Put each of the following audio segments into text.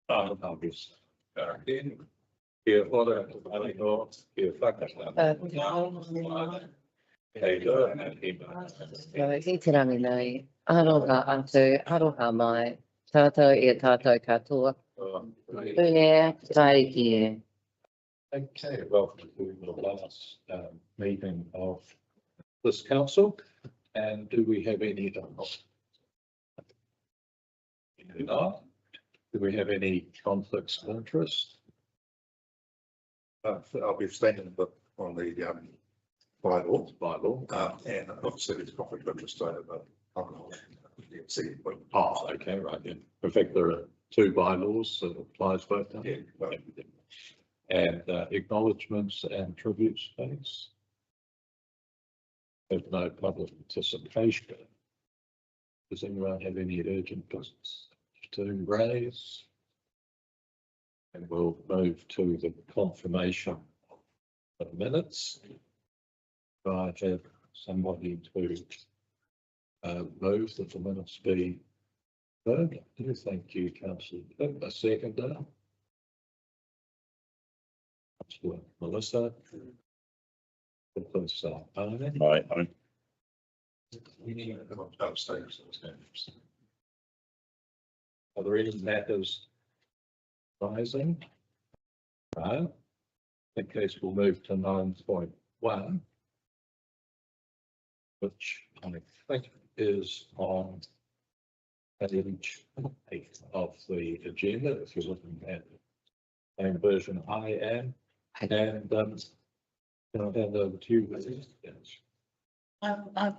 Obviously. Kia ora, Alino, kia whakata. Kei loa, I te rangi nei, aroha atu, aroha mai, tātou e tātou katoa. Pune, tai ki. Okay, welcome to the last meeting of this council. And do we have any? No. Do we have any conflicts of interest? I'll be abstaining on the bylaw, and obviously there's conflict of interest over alcohol. Oh, okay, right, yeah. In fact, there are two bylaws that applies both. Yeah, well, And acknowledgements and tributes, please. There's no public participation. Does anyone have any urgent business to raise? And we'll move to the confirmation of minutes. Do I have somebody to move that the minutes be heard? Thank you, Councillor. A seconder. Councillor Melissa. Councillor Arnott. Aye. we need to abstain. Are there any matters rising? No. In case we'll move to 9.1, which I think is on page 8 of the agenda, if you're looking at the same version I am. And can I hand over to you? Yes. I've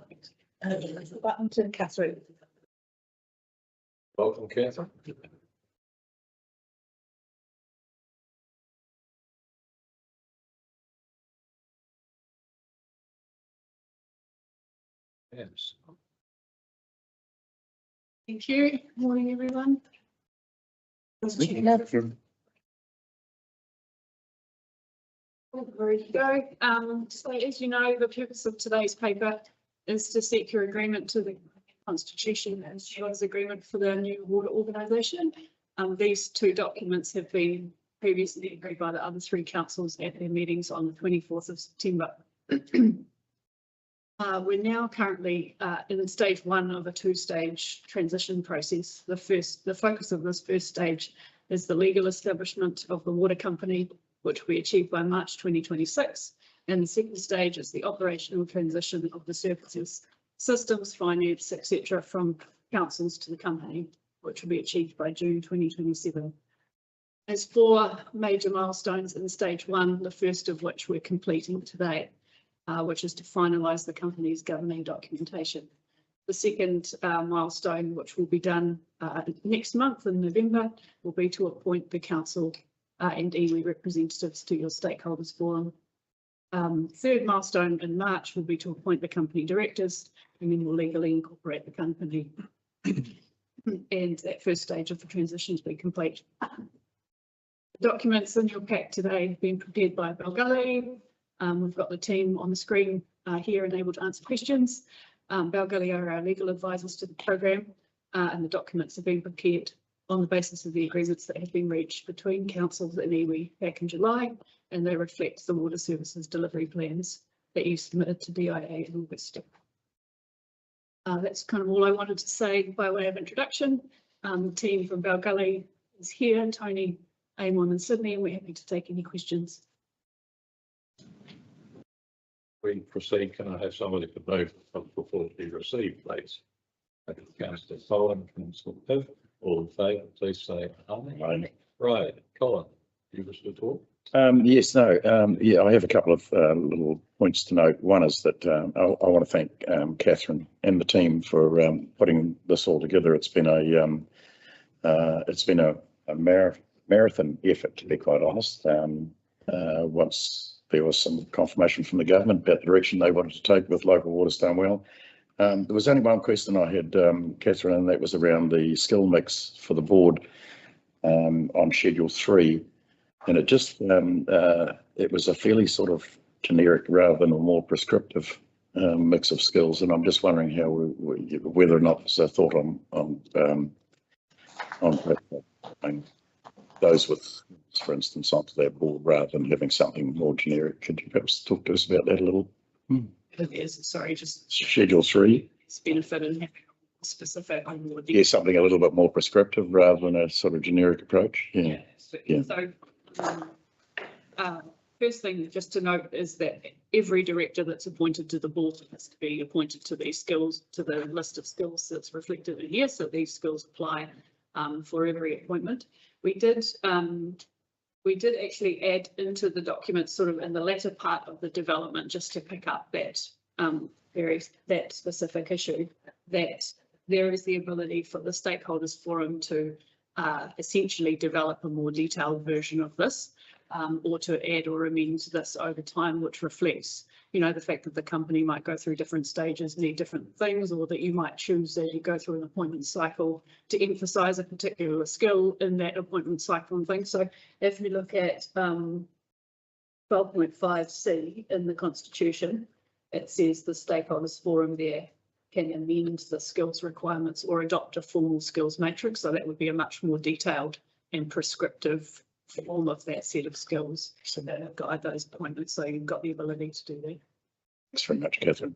button to Catherine. Welcome, Catherine. Yes. Thank you. Morning, everyone. Ready to go. So as you know, the purpose of today's paper is to seek your agreement to the Constitution as well as agreement for the new water organisation. These two documents have been previously agreed by the other three councils at their meetings on the 24th of September. We're now currently in stage one of a two-stage transition process. The focus of this first stage is the legal establishment of the water company, which we achieved by March 2026. And the second stage is the operational transition of the services, systems, finance, etc., from councils to the company, which will be achieved by June 2027. There's 4 major milestones in stage one, the first of which we're completing today, which is to finalise the company's governing documentation. The second milestone, which will be done next month in November, will be to appoint the council and iwi representatives to your stakeholders forum. Third milestone in March will be to appoint the company directors, and then we'll legally incorporate the company. And that first stage of the transition has been complete. The documents in your pack today have been prepared by Balgully. We've got the team on the screen here and able to answer questions. Balgully are our legal advisors to the program, and the documents have been prepared on the basis of the agreements that have been reached between councils and iwi back in July, and they reflect the water services delivery plans that you submitted to DIA in August. That's kind of all I wanted to say by way of introduction. The team from Balgully is here, Tony, Amon and Sydney, and we're happy to take any questions. We proceed. Can I have somebody to move before we receive, please? Councillor Colin, Councillor Piv, all in favour, please say aye. Right, Colin, you wish to talk? Yes, no, yeah, I have a couple of little points to note. One is that I want to thank Catherine and the team for putting this all together. It's been a marathon effort, to be quite honest. Once there was some confirmation from the government about the direction they wanted to take with local water stone well. There was only one question I had, Catherine, and that was around the skill mix for the board on Schedule 3. And it just, it was a fairly sort of generic rather than a more prescriptive mix of skills. And I'm just wondering how whether or not there's a thought on those with, for instance, onto their board rather than having something more generic. Could you perhaps talk to us about that a little? It is, sorry, just Schedule 3, its benefit in having specific on more yeah, something a little bit more prescriptive rather than a sort of generic approach. Yeah. Yeah. So, first thing just to note is that every director that's appointed to the board has to be appointed to these skills, to the list of skills that's reflected in here. So these skills apply for every appointment. We did actually add into the document sort of in the latter part of the development, just to pick up that that specific issue, that there is the ability for the stakeholders forum to essentially develop a more detailed version of this, or to add or amend this over time, which reflects, the fact that the company might go through different stages, need different things, or that you might choose as you go through an appointment cycle to emphasise a particular skill in that appointment cycle and things. So if you look at 12.5C in the Constitution, it says the stakeholders forum there can amend the skills requirements or adopt a formal skills matrix. So that would be a much more detailed and prescriptive form of that set of skills that guide those appointments. So you've got the ability to do that. Thanks very much, Catherine.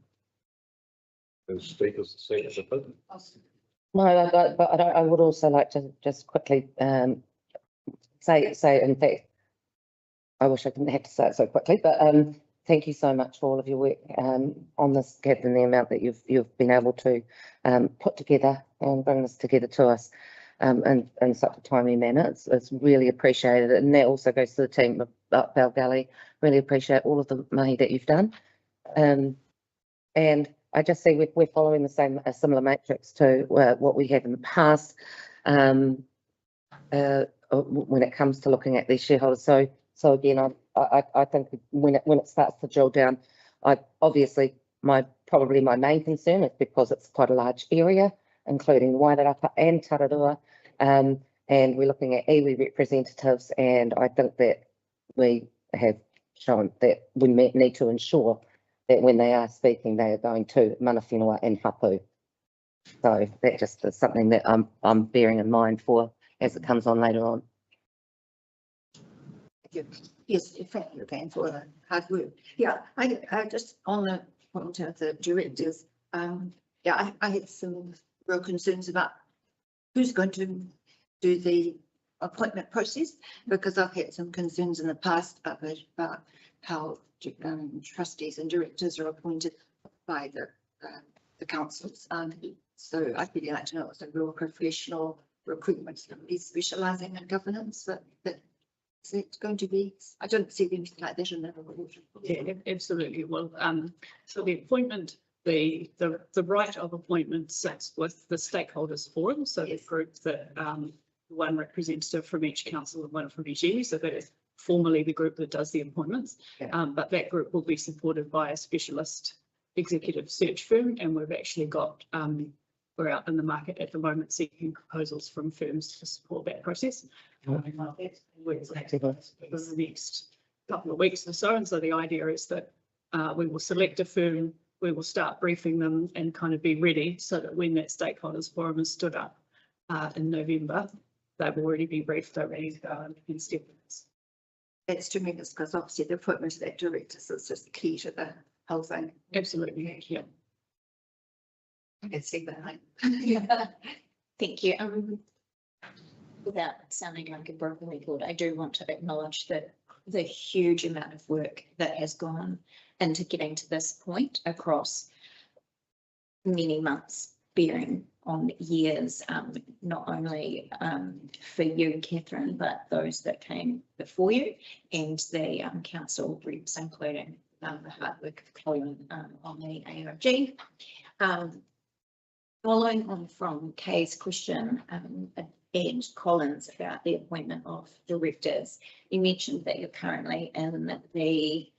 The speakers, the second, No, I would also like to just quickly say, in fact, I wish I didn't have to say it so quickly, but thank you so much for all of your work on this, Catherine, the amount that you've been able to put together and bring this together to us in such a timely manner. It's really appreciated, and that also goes to the team of Bell Valley. Really appreciate all of the mahi that you've done, and I just see we're following a similar matrix to what we have in the past when it comes to looking at these shareholders. So again, I think when it starts to drill down, obviously probably my main concern is because it's quite a large area, including Wairarapa and Tararua, and we're looking at iwi representatives, and I think that we have shown that we need to ensure that when they are speaking, they are going to mana whenua and hapu. So that just is something that I'm bearing in mind for as it comes on later on. Yes, thank you again for the hard work. Yeah, I just on the point of the directors, yeah, I had some real concerns about who's going to do the appointment process, because I've had some concerns in the past about how trustees and directors are appointed by the councils. So I'd really like to know it's a real professional recruitment, somebody specialising in governance. That is it going to be? I don't see anything like that in the report. Yeah, absolutely. Well, so the appointment, the right of appointment sits with the stakeholders forum. So the group that one representative from each council and one from each area. So that is formally the group that does the appointments. Yeah. But that group will be supported by a specialist executive search firm, and we've actually got we're out in the market at the moment seeking proposals from firms to support that process. We're in the next couple of weeks or so, and so the idea is that we will select a firm, we will start briefing them and kind of be ready so that when that stakeholders forum is stood up in November, they will already be briefed, they're ready to go and step in. That's tremendous, because obviously the appointment of that director is just key to the whole thing. Absolutely, yeah. I can see that. Thank you. Without sounding like a broken record, I do want to acknowledge the huge amount of work that has gone into getting to this point across many months, bearing on years, not only for you, Catherine, but those that came before you and the council reps, including the hard work of Colin on the AOG. Following on from Kay's question and Colin's about the appointment of directors, you mentioned that you're currently in the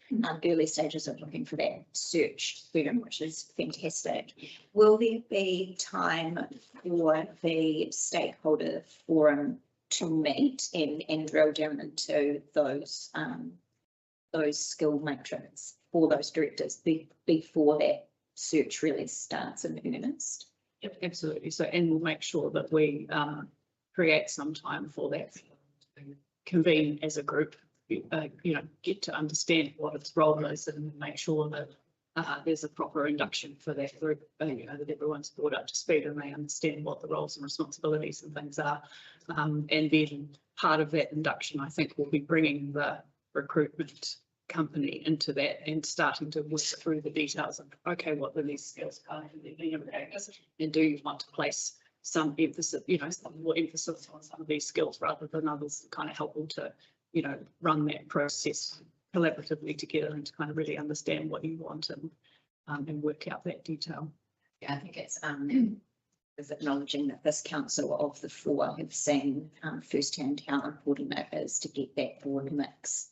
early stages of looking for that search firm, which is fantastic. Will there be time for the stakeholder forum to meet and drill down into those skill matrix for those directors before that search really starts in earnest? Yep, absolutely. So, and we'll make sure that we create some time for that. convene as a group, get to understand what its role is and make sure that there's a proper induction for that group, that everyone's brought up to speed and they understand what the roles and responsibilities and things are. And then part of that induction, I think, will be bringing the recruitment company into that and starting to work through the details of, okay, what do these skills are and do you want to place some emphasis, some more emphasis on some of these skills rather than others, kind of helpful to, run that process collaboratively together and to kind of really understand what you want and work out that detail. Yeah, I think it's is acknowledging that this council of the four have seen firsthand how important it is to get that board mix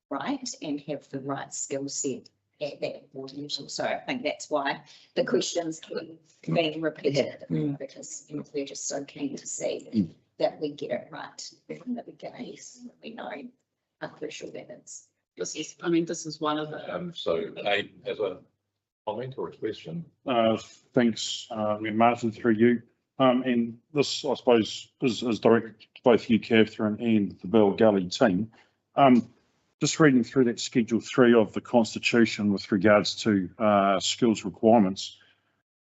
right and have the right skill set at that board level. So I think that's why the questions keep being repeated, because we're just so keen to see that we get it right from the beginning. We know how crucial that is. This is one of the So Aidan has a comment or a question? Thanks, Martin, through you. And this, I suppose, is directed to both you, Catherine, and the Bell Gully team. Just reading through that Schedule 3 of the Constitution with regards to skills requirements,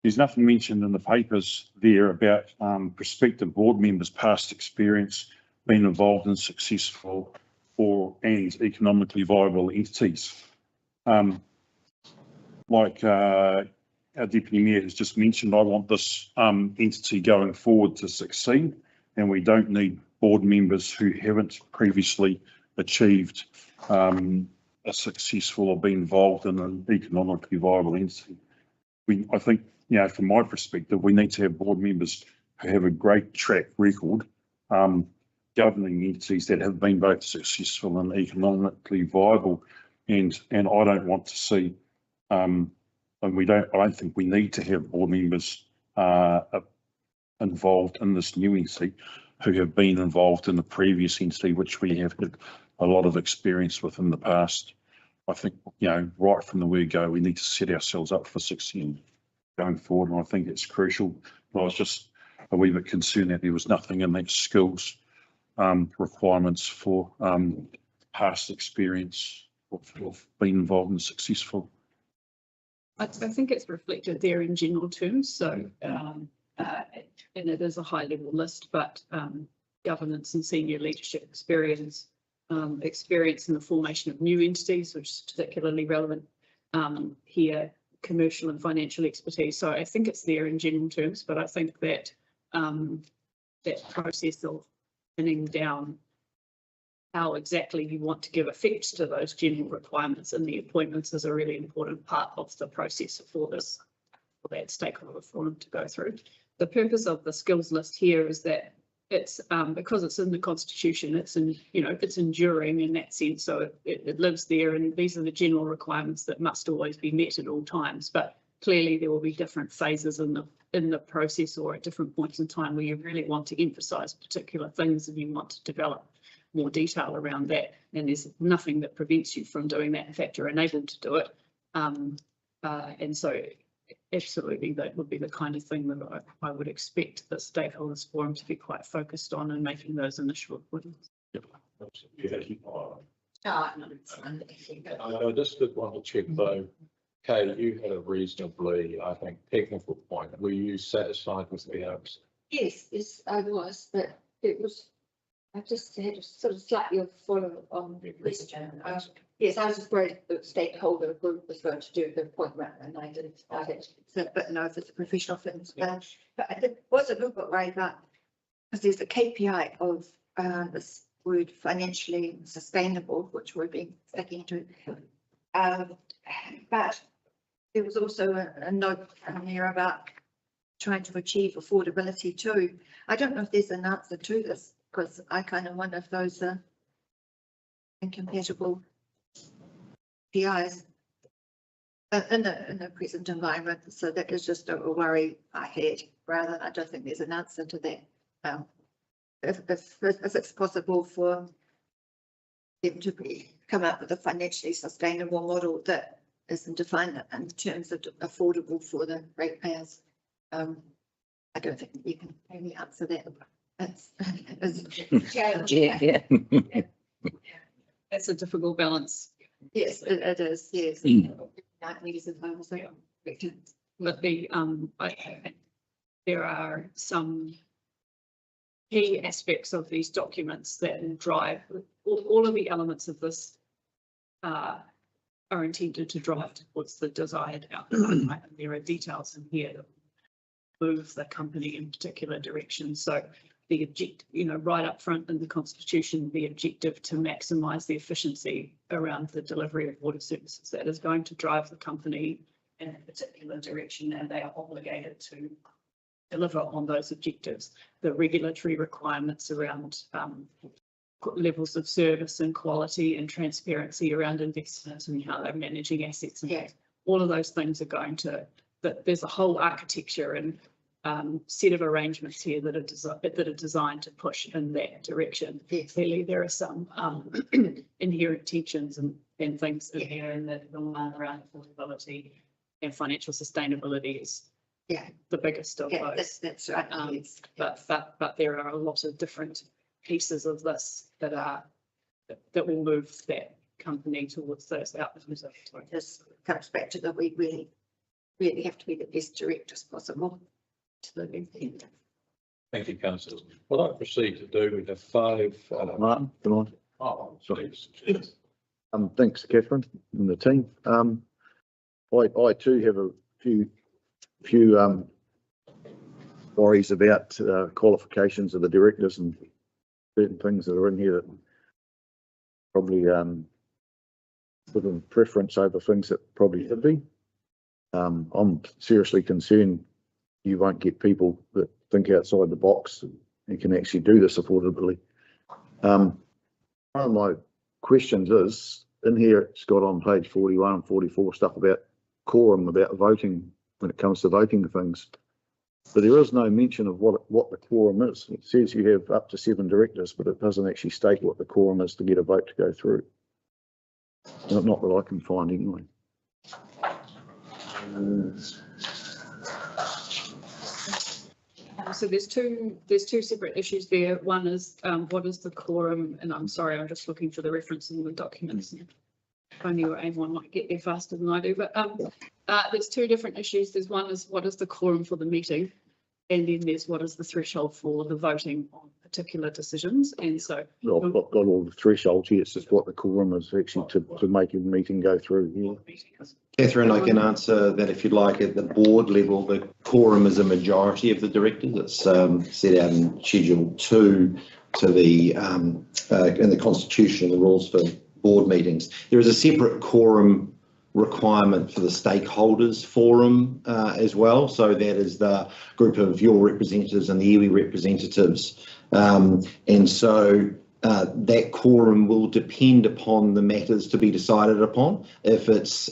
there's nothing mentioned in the papers there about prospective board members' past experience being involved in successful and economically viable entities. Like our Deputy Mayor has just mentioned, I want this entity going forward to succeed, and we don't need board members who haven't previously achieved a successful or been involved in an economically viable entity. I think, from my perspective, we need to have board members who have a great track record governing entities that have been both successful and economically viable. And I don't want to see, and I don't think we need to have board members involved in this new entity who have been involved in the previous entity, which we have had a lot of experience with in the past. I think, right from the word go, we need to set ourselves up for success going forward. And I think it's crucial. I was just a wee bit concerned that there was nothing in that skills requirements for past experience of being involved in successful. I think it's reflected there in general terms. So, and it is a high level list, but governance and senior leadership experience, experience in the formation of new entities, which is particularly relevant here, commercial and financial expertise. So I think it's there in general terms, but I think that that process of pinning down how exactly you want to give effect to those general requirements in the appointments is a really important part of the process for that stakeholder forum to go through. The purpose of the skills list here is that it's because it's in the Constitution, it's enduring in that sense. So it lives there, and these are the general requirements that must always be met at all times. But clearly there will be different phases in the process or at different points in time where you really want to emphasise particular things and you want to develop more detail around that. And there's nothing that prevents you from doing that. In fact, you're enabled to do it. And so absolutely, that would be the kind of thing that I would expect the stakeholders forum to be quite focused on and making those initial appointments. Yep. I just did want to check though, Kay, you had a reasonably, I think, technical point. Were you satisfied with the answer? Yes, I was, but it was, I just had a sort of slightly a follow on the question. Yes, I was just worried that the stakeholder group was going to do the appointment and I didn't, but no, if it's a professional things. But I was a little bit worried about, because there's a KPI of this word financially sustainable, which we've been sticking to. But there was also a note here about trying to achieve affordability too. I don't know if there's an answer to this, because I kind of wonder if those are incompatible PIs in the present environment. So that is just a worry I had, rather than I don't think there's an answer to that. If it's possible for them to come up with a financially sustainable model that isn't defined in terms of affordable for the ratepayers. I don't think you can really answer that. It's Yeah. That's a difficult balance. Yes, it is, yes. Mm. But there are some key aspects of these documents that will drive, all of the elements of this are intended to drive towards the desired outcome. Right? And there are details in here that move the company in particular direction. So the objective, right up front in the Constitution, the objective to maximise the efficiency around the delivery of water services, that is going to drive the company in a particular direction, and they are obligated to deliver on those objectives. The regulatory requirements around levels of service and quality and transparency around investment and how they're managing assets. And all of those things are going to, that there's a whole architecture and set of arrangements here that are designed to push in that direction. Clearly, there are some inherent tensions and things in here, and the one around affordability and financial sustainability is the biggest of those. That's right. Yes. But there are a lot of different pieces of this that will move that company towards those outcomes. This comes back to that we really have to be the best directors possible to the end. Thank you, councillor. What I proceed to do, we have 5. Martin, come on. Oh, Sorry. please. Thanks, Catherine and the team. I too have a few worries about qualifications of the directors and certain things that are in here that probably put in preference over things that probably should be. I'm seriously concerned you won't get people that think outside the box and can actually do this affordably. One of my questions is, in here it's got on page 41 and 44 stuff about quorum, about voting when it comes to voting things. But there is no mention of what the quorum is. It says you have up to 7 directors, but it doesn't actually state what the quorum is to get a vote to go through. Not that I can find anyway. So there's two separate issues there. One is what is the quorum, and I'm sorry, I'm just looking for the reference in the documents. If only anyone might get there faster than I do. But there's 2 different issues. There's one is what is the quorum for the meeting, and then there's what is the threshold for the voting on particular decisions. And so Well, I've got all the thresholds here. It's just what the quorum is actually to make a meeting go through here. Catherine, I can answer that if you'd like. At the board level, the quorum is a majority of the directors. It's set out in Schedule 2 to the in the Constitution, the rules for board meetings. There is a separate quorum requirement for the stakeholders forum as well. So that is the group of your representatives and the iwi representatives. And so that quorum will depend upon the matters to be decided upon. If it's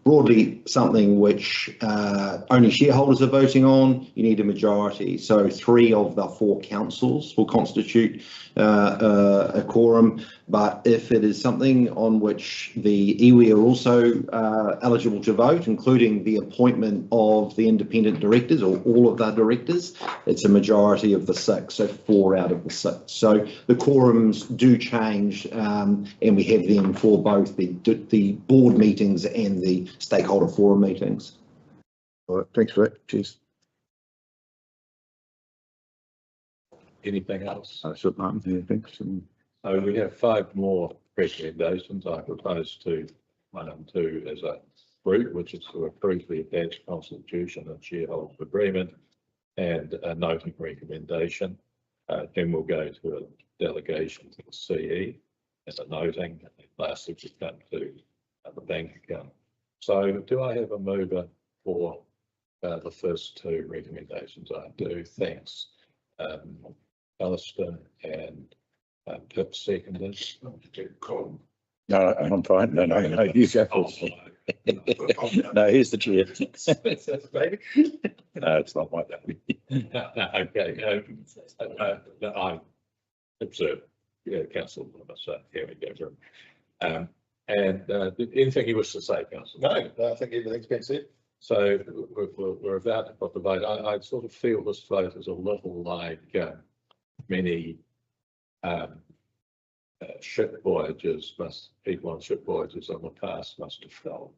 broadly something which only shareholders are voting on, you need a majority. So 3 of the 4 councils will constitute a quorum. But if it is something on which the iwi are also eligible to vote, including the appointment of the independent directors or all of the directors, it's a majority of the 6, so 4 out of the 6. So the quorums do change, and we have them for both the board meetings and the stakeholder forum meetings. All right, thanks for that. Cheers. Anything else? That's it, Martin. Yeah, thanks. So we have 5 more recommendations. I propose to 1 and 2 as a group, which is to approve the attached constitution and shareholder agreement and a noting recommendation. Then we'll go to a delegation to the CE and a noting, and lastly we come to the bank account. So do I have a mover for the first 2 recommendations? I do. Thanks. Alistair and Pip seconded. No, I'm fine. No, you go first. No, here's the chair. No, it's not like that. Okay. I observe. Yeah, councillor. So here we go. And anything you wish to say, councillor? No, I think everything's been said. So we're about to put the vote. I sort of feel this vote is a little like many ship voyages people on ship voyages in the past must have felt.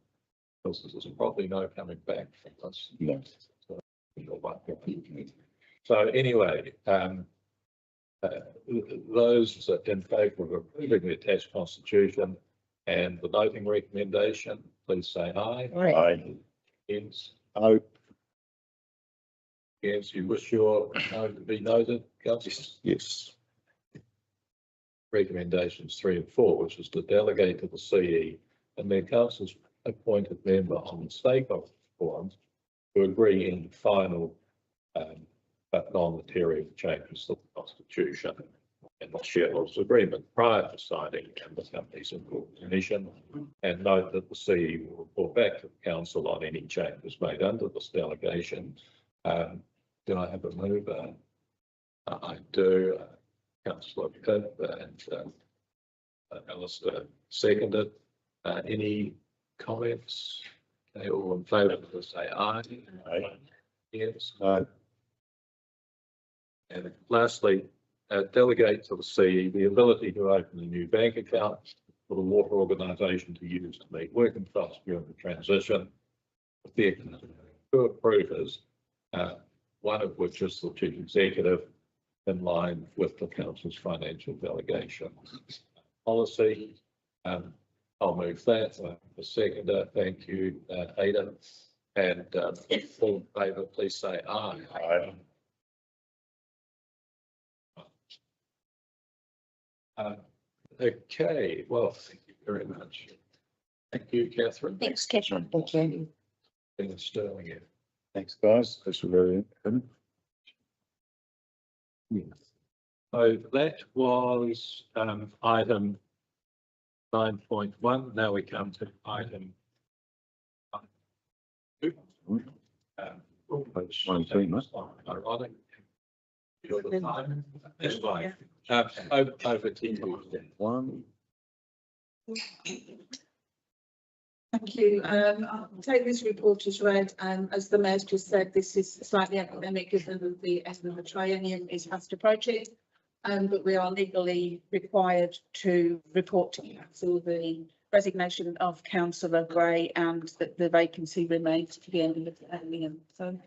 Because there's probably no coming back from this. No. So anyway, those in favour of approving the attached constitution and the noting recommendation, please say aye. Aye. Against, Oh, against, you wish your no to be noted, councillor? yes. Recommendations 3 and 4, which is to delegate to the CE and their council's appointed member on the stakeholder forums to agree in final but non-material changes to the constitution and the shareholders agreement prior to signing and the company's incorporation, and note that the CE will report back to the council on any changes made under this delegation. Do I have a mover? I do. Councillor Pitt and Alistair seconded. Any comments? They all in favour, to say aye. Aye. Yes. No. And lastly, delegate to the CE the ability to open a new bank account for the water organisation to use to meet working costs during the transition. The two approvers, one of which is the chief executive, in line with the council's financial delegation policy. I'll move that. The seconder, thank you, Ada. And all in favour, please say aye. Aye. Okay, well, thank you very much. Thank you, Catherine. Thanks, Catherine. Thank you. And Sterling here. Thanks, guys. That's very good. So that was item 9.1. Now we come to item 2. Page 19, mate. Ironic. You're the time. That's fine. Over to you. One. Thank you. I'll take this report as read, and as the Mayor's just said, this is slightly academic given the end of the triennium is fast approaching. But we are legally required to report to council the resignation of Councillor Gray and that the vacancy remains to the end of the triennium. So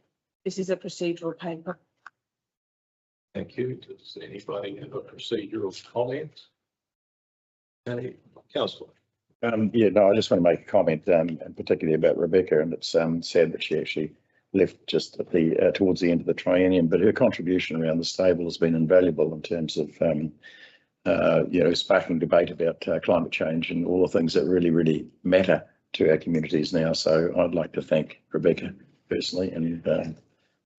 this is a procedural paper. Thank you. Does anybody have a procedural comment? Any councillor? Yeah, no, I just want to make a comment, and particularly about Rebecca, and it's sad that she actually left just at the towards the end of the triennium, but her contribution around the stable has been invaluable in terms of sparking debate about climate change and all the things that really matter to our communities now. So I'd like to thank Rebecca personally and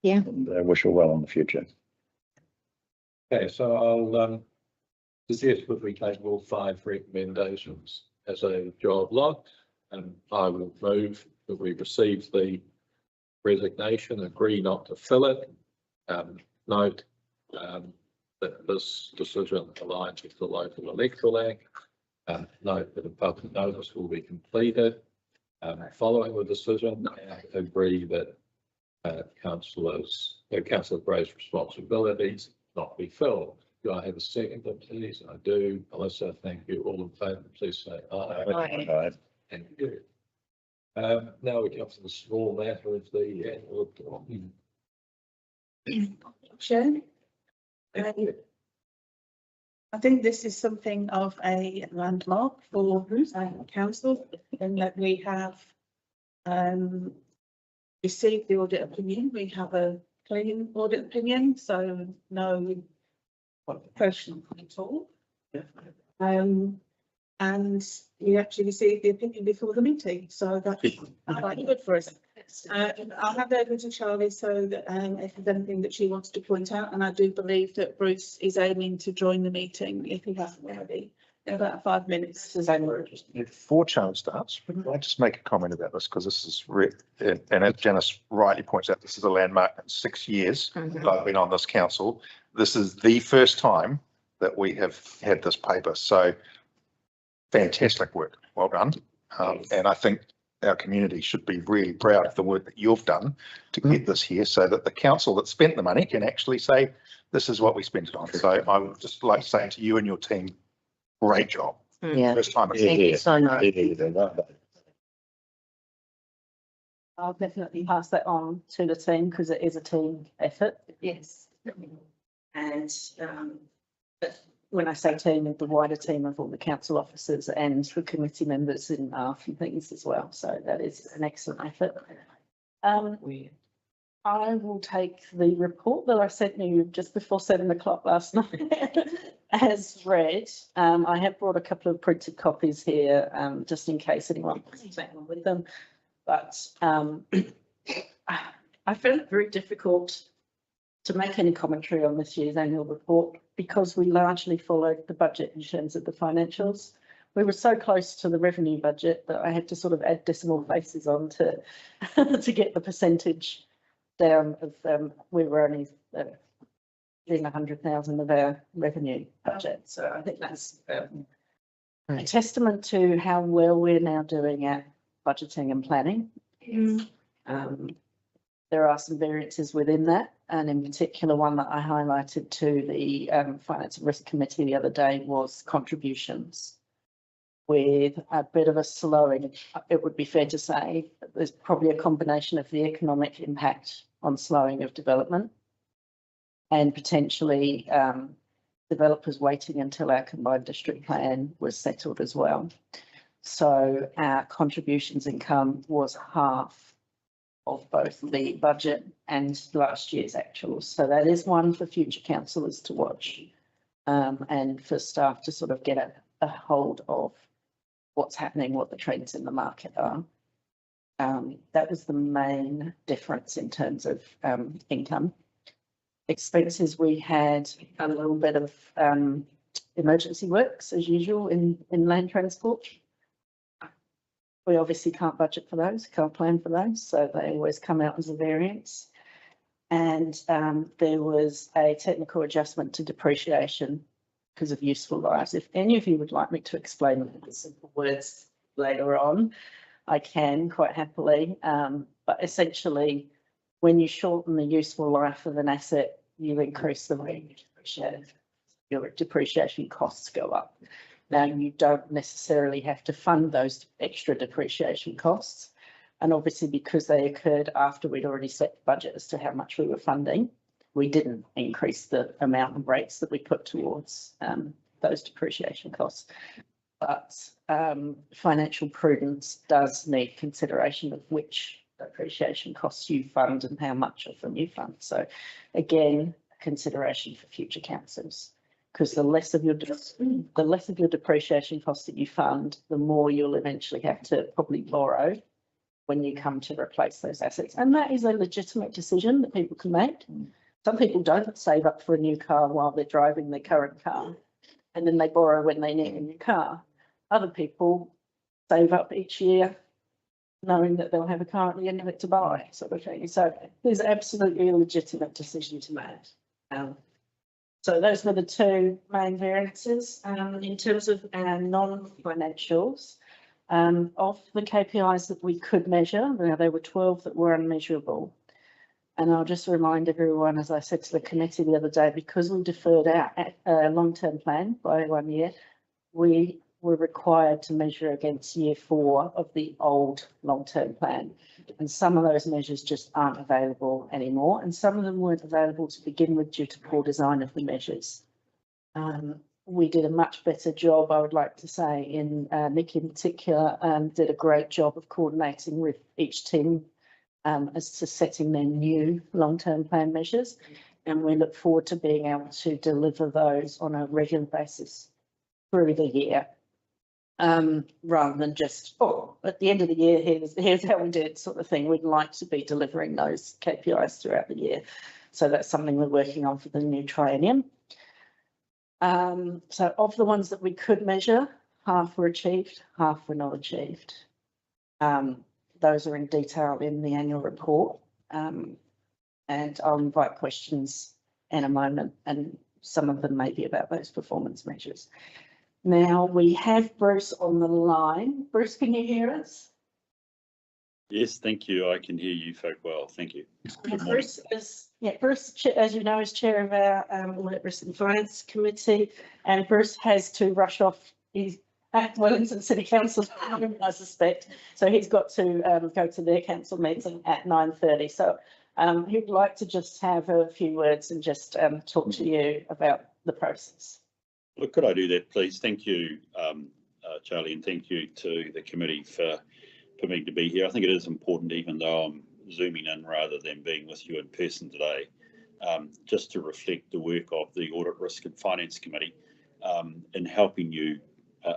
wish her well in the future. Okay, so I'll suggest that we take all 5 recommendations as a job lot, and I will move that we receive the resignation, agree not to fill it. Note that this decision aligns with the local electoral act. Note that a public notice will be completed following the decision, and agree that Councillor Gray's responsibilities not be filled. Do I have a second, please? I do. Alyssa, thank you. All in favour, please say aye. Aye. Thank you. Now we come to the small matter of the annual report. Sharon? I think this is something of a landmark for council in that we have received the audit opinion. We have a clean audit opinion, so no question at all. And we actually received the opinion before the meeting, so that's quite good for us. I'll hand over to Charlie so that if there's anything that she wants to point out, and I do believe that Bruce is aiming to join the meeting if he hasn't already. In about 5 minutes. Before Charles starts, I'd like to just make a comment about this because this is, and as Janice rightly points out, this is a landmark in 6 years that I've been on this council. This is the first time that we have had this paper. So fantastic work. Well done. And I think our community should be really proud of the work that you've done to get this here so that the council that spent the money can actually say, this is what we spent it on. So I would just like to say to you and your team, great job. Yeah, First time. it's- thank you so much. I'll definitely pass that on to the team because it is a team effort. Yes. And, but when I say team, the wider team of all the council officers and the committee members in ARF and things as well. So that is an excellent effort. I will take the report that I sent you just before 7 o'clock last night as read. I have brought a couple of printed copies here, just in case anyone wants to with them. But I found it very difficult to make any commentary on this year's annual report because we largely followed the budget in terms of the financials. We were so close to the revenue budget that I had to sort of add decimal places on to to get the percentage down of we were only within 100,000 of our revenue budget. So I think that's a testament to how well we're now doing at budgeting and planning. There are some variances within that, and in particular, one that I highlighted to the Finance and Risk Committee the other day was contributions. With a bit of a slowing, it would be fair to say that there's probably a combination of the economic impact on slowing of development and potentially developers waiting until our combined district plan was settled as well. So our contributions income was half of both the budget and last year's actuals. So that is one for future councillors to watch and for staff to sort of get a hold of what's happening, what the trends in the market are. That was the main difference in terms of income. Expenses, we had a little bit of emergency works as usual in land transport. We obviously can't budget for those, can't plan for those, so they always come out as a variance. And there was a technical adjustment to depreciation because of useful lives. If any of you would like me to explain the simple words later on, I can quite happily. But essentially, when you shorten the useful life of an asset, you increase the rate of depreciation. Your depreciation costs go up. Now, you don't necessarily have to fund those extra depreciation costs. And obviously, because they occurred after we'd already set the budget as to how much we were funding, we didn't increase the amount of rates that we put towards those depreciation costs. But financial prudence does need consideration of which depreciation costs you fund and how much of them you fund. So again, consideration for future councils. Because the less of your depreciation costs that you fund, the more you'll eventually have to probably borrow when you come to replace those assets. And that is a legitimate decision that people can make. Some people don't save up for a new car while they're driving their current car, and then they borrow when they need a new car. Other people save up each year knowing that they'll have a car at the end of it to buy, sort of thing. So there's absolutely a legitimate decision to make. So those were the two main variances. In terms of our non-financials, of the KPIs that we could measure, there were 12 that were unmeasurable. And I'll just remind everyone, as I said to the committee the other day, because we deferred our long-term plan by 1 year, we were required to measure against year 4 of the old long-term plan. And some of those measures just aren't available anymore. And some of them weren't available to begin with due to poor design of the measures. We did a much better job, I would like to say, in Nick in particular, did a great job of coordinating with each team as to setting their new long-term plan measures. And we look forward to being able to deliver those on a regular basis through the year. Rather than just, at the end of the year, here's how we did sort of thing. We'd like to be delivering those KPIs throughout the year. So that's something we're working on for the new triennium. So of the ones that we could measure, half were achieved, half were not achieved. Those are in detail in the annual report. And I'll invite questions in a moment, and some of them may be about those performance measures. Now we have Bruce on the line. Bruce, can you hear us? Yes, thank you. I can hear you folk well. Thank you. Good morning. Bruce, as you know, is chair of our Audit Risk and Finance Committee, and Bruce has to rush off. He's at Wellington City Council, I suspect, so he's got to go to their council meeting at 9:30. So he would like to just have a few words and just talk to you about the process. Look, could I do that, please? Thank you, Charlie, and thank you to the committee for me to be here. I think it is important, even though I'm zooming in rather than being with you in person today, just to reflect the work of the Audit Risk and Finance Committee in helping you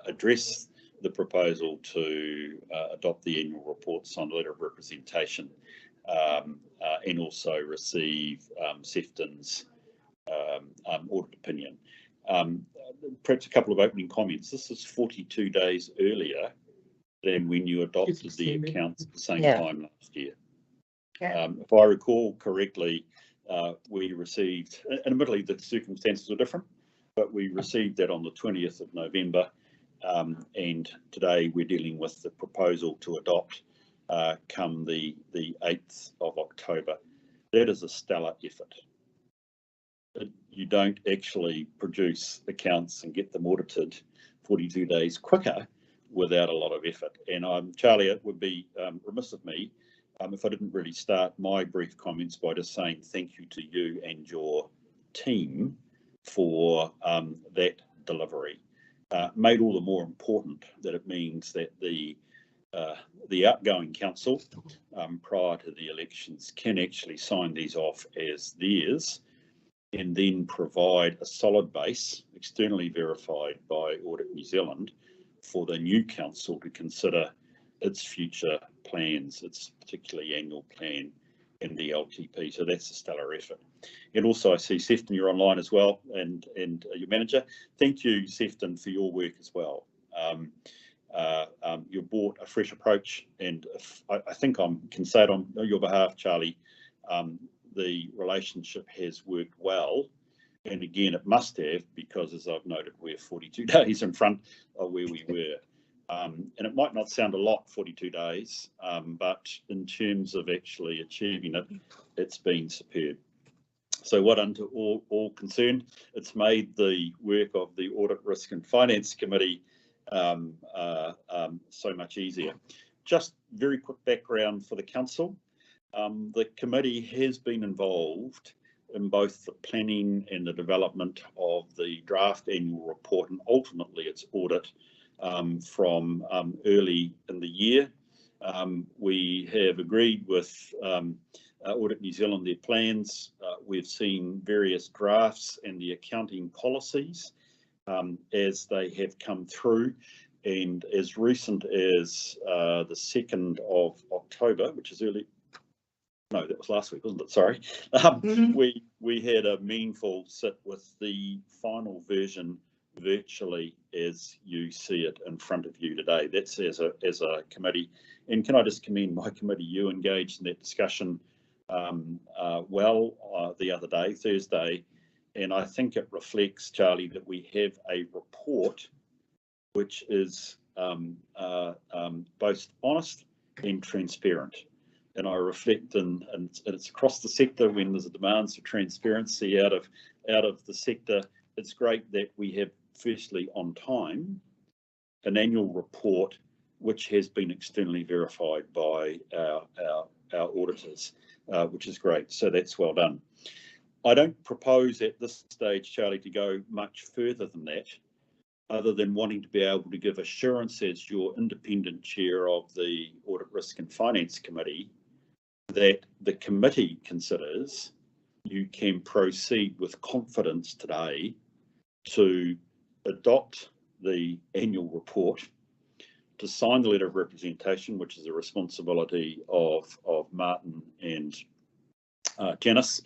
address the proposal to adopt the annual reports on letter of representation and also receive Sefton's audit opinion. Perhaps a couple of opening comments. This is 42 days earlier than when you adopted the accounts at the same time last year. If I recall correctly, we received, and admittedly the circumstances were different, but we received that on the 20th of November, and today we're dealing with the proposal to adopt come the 8th of October. That is a stellar effort. You don't actually produce accounts and get them audited 42 days quicker without a lot of effort. And Charlie, it would be remiss of me if I didn't really start my brief comments by just saying thank you to you and your team for that delivery. Made all the more important that it means that the outgoing council prior to the elections can actually sign these off as theirs and then provide a solid base, externally verified by Audit New Zealand, for the new council to consider its future plans, its particularly annual plan in the LTP. So that's a stellar effort. And also I see Sefton, you're online as well, and your manager. Thank you, Sefton, for your work as well. You brought a fresh approach, and I think I can say it on your behalf, Charlie, the relationship has worked well. And again, it must have, because as I've noted, we're 42 days in front of where we were. And it might not sound a lot, 42 days, but in terms of actually achieving it, it's been superb. So well done to all concerned. It's made the work of the Audit Risk and Finance Committee so much easier. Just very quick background for the council. The committee has been involved in both the planning and the development of the draft annual report and ultimately its audit from early in the year. We have agreed with Audit New Zealand their plans. We've seen various drafts and the accounting policies as they have come through. And as recent as the 2nd of October, which is early, no, that was last week, wasn't it? Sorry. We had a meaningful sit with the final version virtually as you see it in front of you today. That's as a committee. And can I just commend my committee? You engaged in that discussion well the other day, Thursday, and I think it reflects, Charlie, that we have a report which is both honest and transparent. And I reflect, and it's across the sector when there's a demand for transparency out of the sector. It's great that we have, firstly, on time, an annual report which has been externally verified by our auditors, which is great. So that's well done. I don't propose at this stage, Charlie, to go much further than that, other than wanting to be able to give assurance as your independent chair of the Audit Risk and Finance Committee that the committee considers you can proceed with confidence today to adopt the annual report, to sign the letter of representation, which is a responsibility of Martin and Janice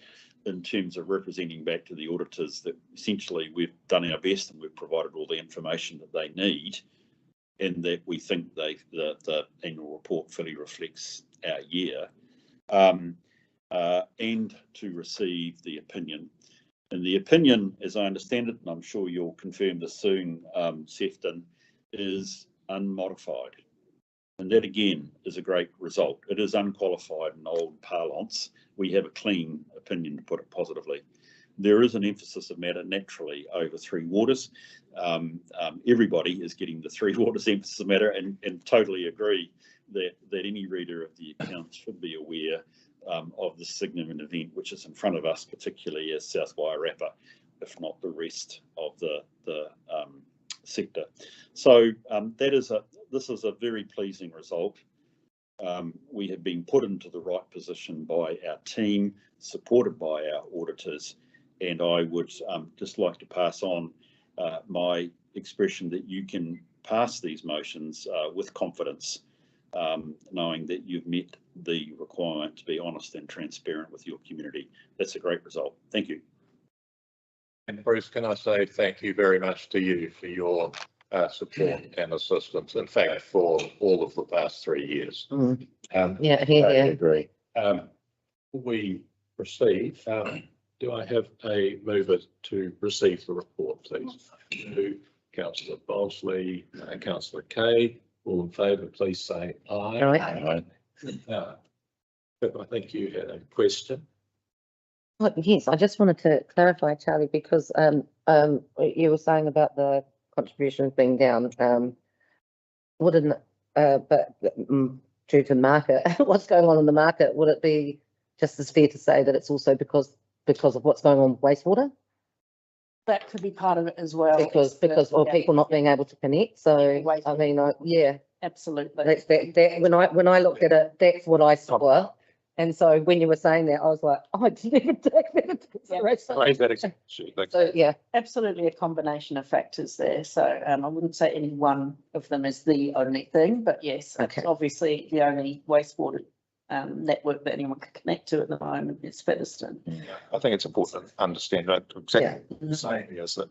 in terms of representing back to the auditors that essentially we've done our best and we've provided all the information that they need, and that we think the annual report fully reflects our year, and to receive the opinion. And the opinion, as I understand it, and I'm sure you'll confirm this soon, Sefton, is unmodified. And that again is a great result. It is unqualified in old parlance. We have a clean opinion, to put it positively. There is an emphasis of matter naturally over Three Waters. Everybody is getting the Three Waters emphasis of matter, and totally agree that any reader of the accounts should be aware of the significant event which is in front of us, particularly as South Wairarapa, if not the rest of the sector. So this is a very pleasing result. We have been put into the right position by our team, supported by our auditors, and I would just like to pass on my expression that you can pass these motions with confidence, knowing that you've met the requirement to be honest and transparent with your community. That's a great result. Thank you. And Bruce, can I say thank you very much to you for your support and assistance, in fact, for all of the past 3 years. Yeah, I here. agree. We receive, do I have a mover to receive the report, please? To Councillor Bosley, Councillor Kay, all in favour, please say aye. Aye. But I think you had a question. Oh, yes, I just wanted to clarify, Charlie, because you were saying about the contributions being down. Wouldn't, but due to market, what's going on in the market, would it be just as fair to say that it's also because of what's going on with wastewater? That could be part of it as well. Because of people not being able to connect. So I mean, yeah, Absolutely. that's that when I looked at it, that's what I saw. And so when you were saying that, I was like, oh, I didn't even take that into consideration. So yeah, Absolutely a combination of factors there. So I wouldn't say any one of them is the only thing, but yes, Okay. it's obviously the only wastewater network that anyone can connect to at the moment is Featherston. I think it's important to understand that exactly what you're saying is that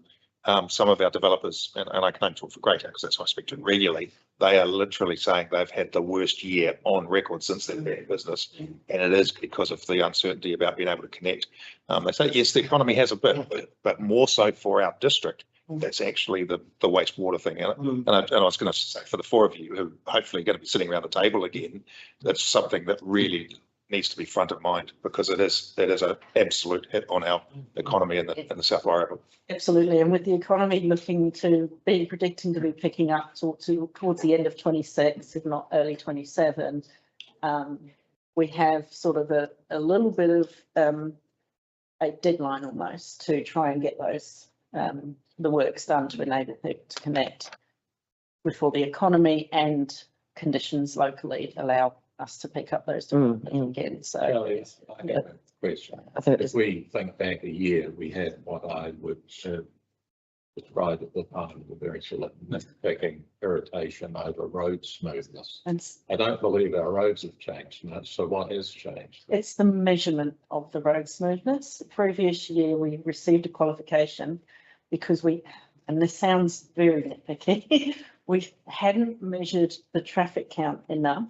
some of our developers, and I can only talk for Greater because that's who I speak to regularly, they are literally saying they've had the worst year on record since they've been in business. And it is because of the uncertainty about being able to connect. They say, yes, the economy has a bit, but more so for our district. That's actually the wastewater thing. And I was going to say for the four of you who hopefully are going to be sitting around the table again, that's something that really needs to be front of mind because that is an absolute hit on our economy in the South Wairarapa. Absolutely. And with the economy predicting to be picking up towards the end of 26, if not early 27, we have sort of a little bit of a deadline almost to try and get those the work's done to enable people to connect before the economy and conditions locally allow us to pick up those again. So Charlie, I have a question. If we think back a year, we had what I would describe at the time as a very significant irritation over road smoothness. and I don't believe our roads have changed much, so what has changed? it's the measurement of the road smoothness. The previous year, we received a qualification because and this sounds very nitpicky, we hadn't measured the traffic count enough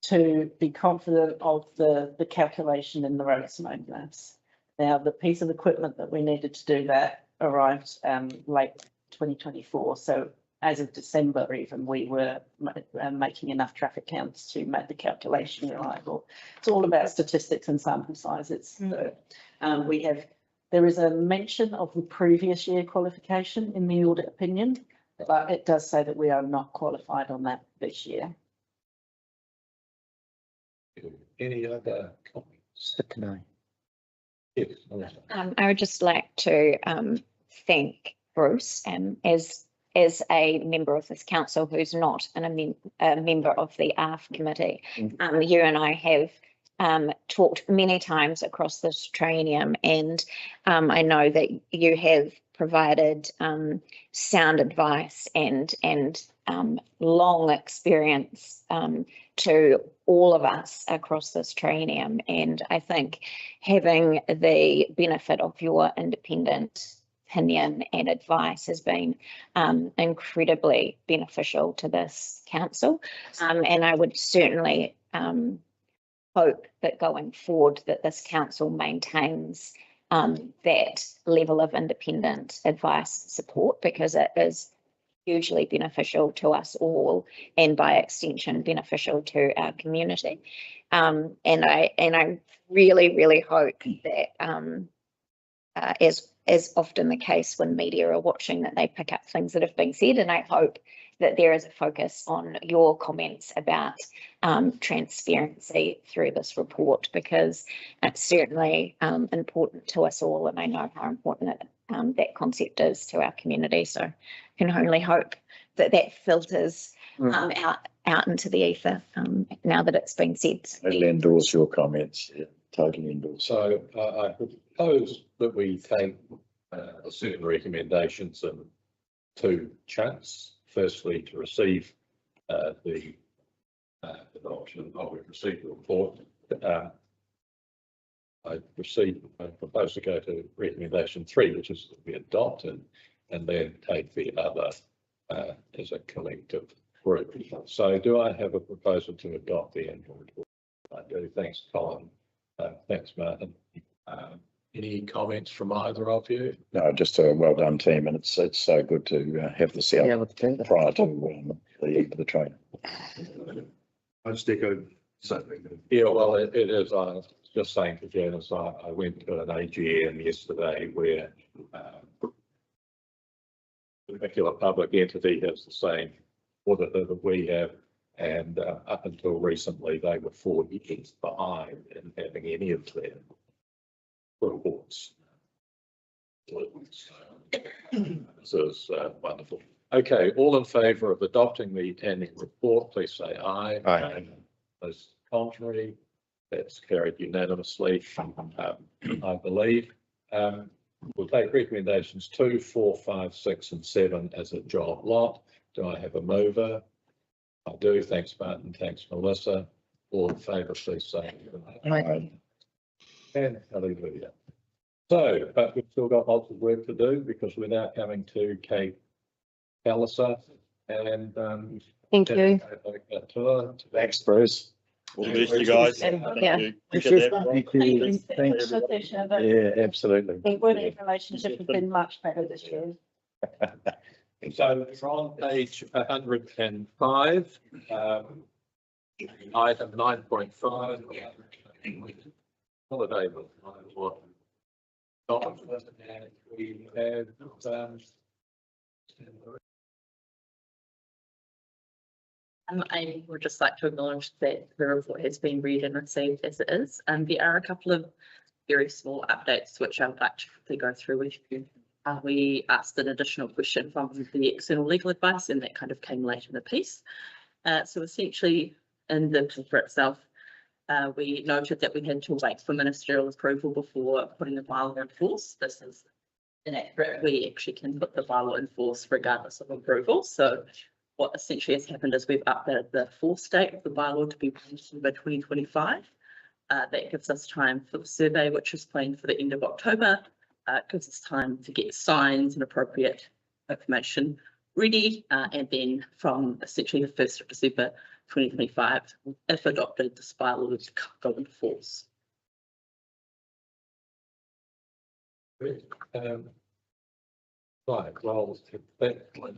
to be confident of the calculation in the road smoothness. Now, the piece of equipment that we needed to do that arrived late 2024. So as of December even, we were making enough traffic counts to make the calculation reliable. It's all about statistics and sample sizes. There is a mention of the previous year qualification in the audit opinion, but it does say that we are not qualified on that this year. Any other comments? Yes. I would just like to thank Bruce as a member of this council who's not a member of the ARF committee. You and I have talked many times across this training, and I know that you have provided sound advice and long experience to all of us across this training. And I think having the benefit of your independent opinion and advice has been incredibly beneficial to this council. And I would certainly hope that going forward that this council maintains that level of independent advice support, because it is hugely beneficial to us all, and by extension beneficial to our community. And I really hope that as often the case when media are watching, that they pick up things that have been said, and I hope that there is a focus on your comments about transparency through this report, because it's certainly important to us all, and I know how important that concept is to our community. So I can only hope that that filters out into the ether now that it's been said. I'll endorse your comments. Yeah, totally endorse. So I propose that we take certain recommendations in two chunks. Firstly, to receive the adoption of, we've received the report. I propose to go to recommendation 3, which is that we adopt it, and then take the other as a collective group. So do I have a proposal to adopt the annual report? I do. Thanks, Colin. Thanks, Martin. Any comments from either of you? No, just a well done team, and it's so good to have this out prior to the training. I just echo something. Yeah, well, it is. I was just saying to Janice, I went to an AGM yesterday where a particular public entity has the same auditor that we have, and up until recently, they were 4 years behind in having any of their reports. This is wonderful. Okay, all in favour of adopting the annual report, please say aye. Aye. Those contrary, that's carried unanimously, I believe. We'll take recommendations 2, 4, 5, 6 and 7 as a job lot. Do I have a mover? I do. Thanks, Martin. Thanks, Melissa. All in favour, please say aye. And hallelujah. So, but we've still got lots of work to do, because we're now coming to Kate Palliser, and Thank you. Thanks, Bruce. All the best, you guys. Yeah. Appreciate that. Thank you. Thanks. Yeah, absolutely. The working relationship has been much better this year. So we're on page 105, item 9.5. Holiday. We have I would just like to acknowledge that the report has been read and received as it is. And there are a couple of very small updates which I would like to quickly go through with you. We asked an additional question from the external legal advice, and that kind of came late in the piece. So essentially, in the paper itself, we noted that we had to wait for ministerial approval before putting the bylaw in force. This is inaccurate. We actually can put the bylaw in force regardless of approval. So what essentially has happened is we've updated the force date of the bylaw to be December 2025. That gives us time for the survey, which is planned for the end of October. It gives us time to get signs and appropriate information ready, and then from essentially the 1st of December 2025, if adopted, this bylaw would go into force. Right, well,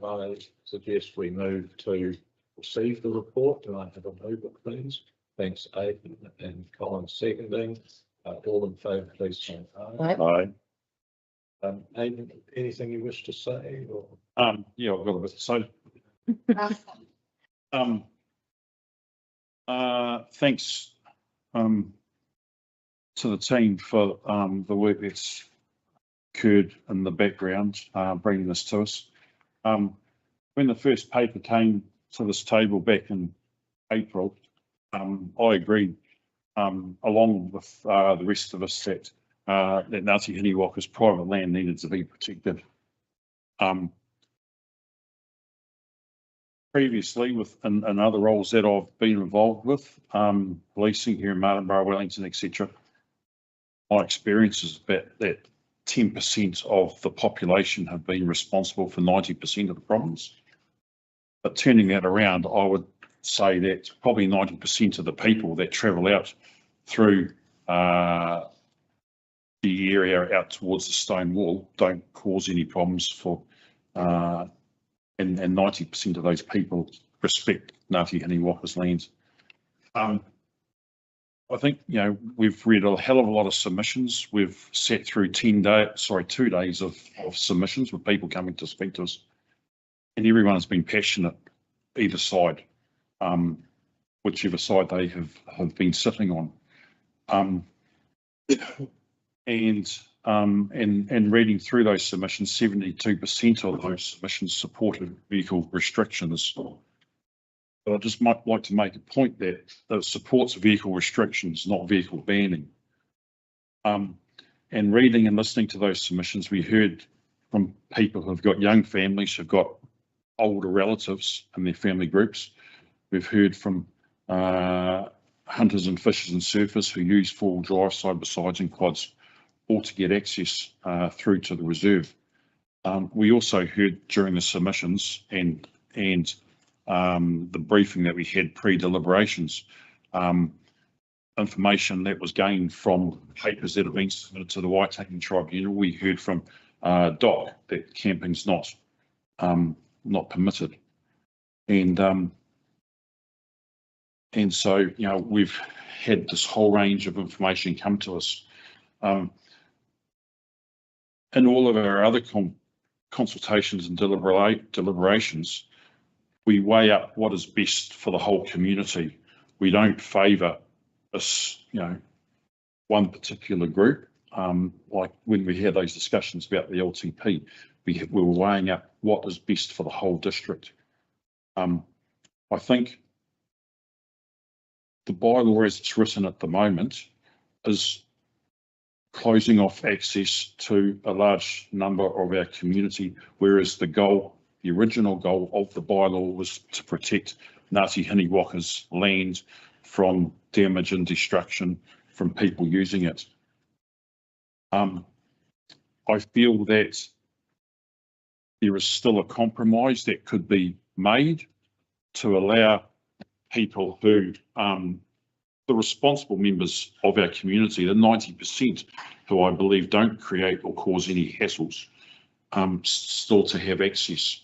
I suggest we move to receive the report. Do I have a mover, please? Thanks, Aidan and Colin seconding. All in favour, please say aye. Aye. Aidan, anything you wish to say? Or? Yeah, I've got a bit to say. Thanks to the team for the work that's occurred in the background, bringing this to us. When the first paper came to this table back in April, I agreed, along with the rest of us, that Ngāti Hiniwaka's private land needed to be protected. Previously, in other roles that I've been involved with, policing here in Martinborough, Wellington, etc., my experience is that 10% of the population have been responsible for 90% of the problems. But turning that around, I would say that probably 90% of the people that travel out through the area out towards the stone wall don't cause any problems for and 90% of those people respect Ngāti Hiniwaka's lands. I think, you know, we've read a hell of a lot of submissions. We've sat through 2 days of submissions with people coming to speak to us, and everyone has been passionate, either side, whichever side they have been sitting on. And reading through those submissions, 72% of those submissions supported vehicle restrictions. But I just might like to make a point that supports vehicle restrictions, not vehicle banning. And reading and listening to those submissions, we heard from people who've got young families, who've got older relatives in their family groups. We've heard from hunters and fishers and surfers who use four-wheel drive side-by-sides and quads, all to get access through to the reserve. We also heard during the submissions and the briefing that we had pre-deliberations, information that was gained from papers that have been submitted to the Waitangi Tribunal. We heard from DOC that camping's not permitted, and so, you know, we've had this whole range of information come to us. In all of our other consultations and deliberations, we weigh up what is best for the whole community. We don't favour one particular group. Like when we had those discussions about the LTP, we were weighing up what is best for the whole district. I think the bylaw as it's written at the moment is closing off access to a large number of our community, whereas the original goal of the bylaw was to protect Ngāti Hiniwaka's land from damage and destruction from people using it. I feel that there is still a compromise that could be made to allow people who, the responsible members of our community, the 90% who I believe don't create or cause any hassles, still to have access.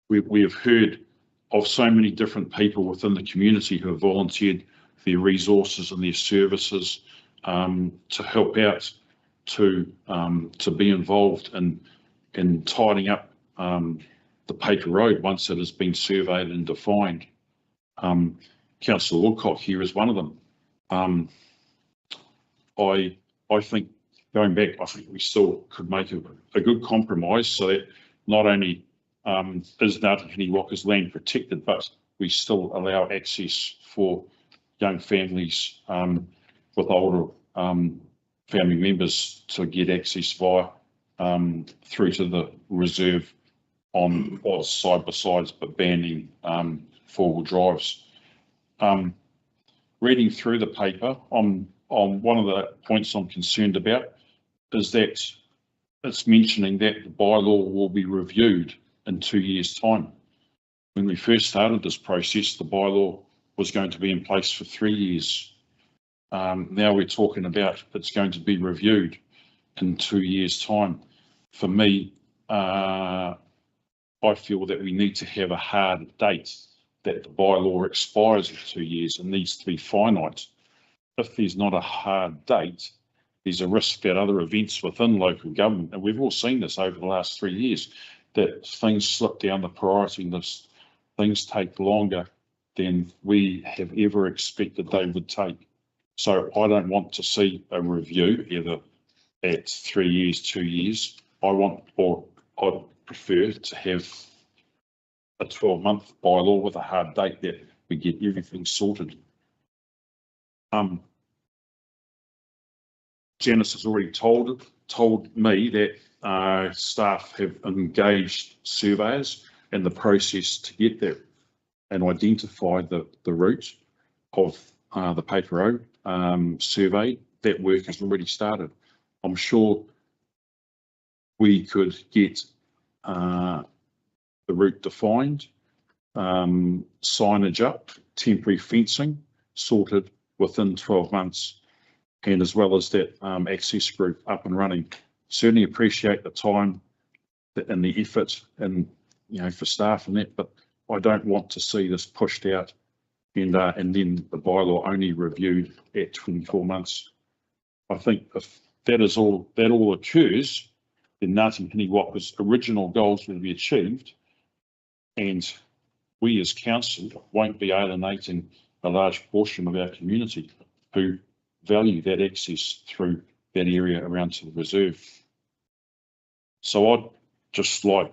We have heard of so many different people within the community who have volunteered their resources and their services to help out, to be involved in tidying up the paper road once it has been surveyed and defined. Councillor Woodcock here is one of them. I think, going back, I think we still could make a good compromise so that not only is Ngāti Hiniwaka's land protected, but we still allow access for young families with older family members to get access via through to the reserve on side-by-sides, but banning four-wheel drives. Reading through the paper, on one of the points I'm concerned about is that it's mentioning that the bylaw will be reviewed in 2 years' time. When we first started this process, the bylaw was going to be in place for 3 years. Now we're talking about it's going to be reviewed in 2 years' time. For me, I feel that we need to have a hard date that the bylaw expires in 2 years and needs to be finite. If there's not a hard date, there's a risk that other events within local government, and we've all seen this over the last 3 years, that things slip down the priority list, things take longer than we have ever expected they would take. So I don't want to see a review either at 3 years, 2 years. I'd prefer to have a 12-month bylaw with a hard date that we get everything sorted. Janice has already told me that staff have engaged surveyors in the process to get there and identify the route of the paper road survey. That work has already started. I'm sure we could get the route defined, signage up, temporary fencing sorted within 12 months, and as well as that access group up and running. Certainly appreciate the time and the effort and, for staff and that, but I don't want to see this pushed out and then the bylaw only reviewed at 24 months. I think if that all occurs, then Ngāti Hiniwaka's original goals will be achieved, and we as council won't be alienating a large portion of our community who value that access through that area around to the reserve. So I'd just like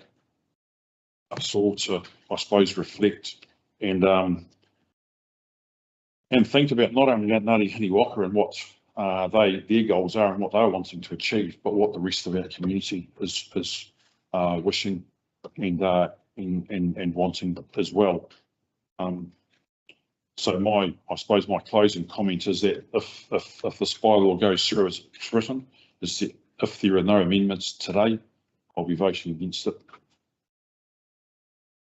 us all to, I suppose, reflect and think about not only Ngāti Hiniwaka and what their goals are and what they're wanting to achieve, but what the rest of our community is wishing and wanting as well. So I suppose my closing comment is that if this bylaw goes through as it's written, is that if there are no amendments today, I'll be voting against it.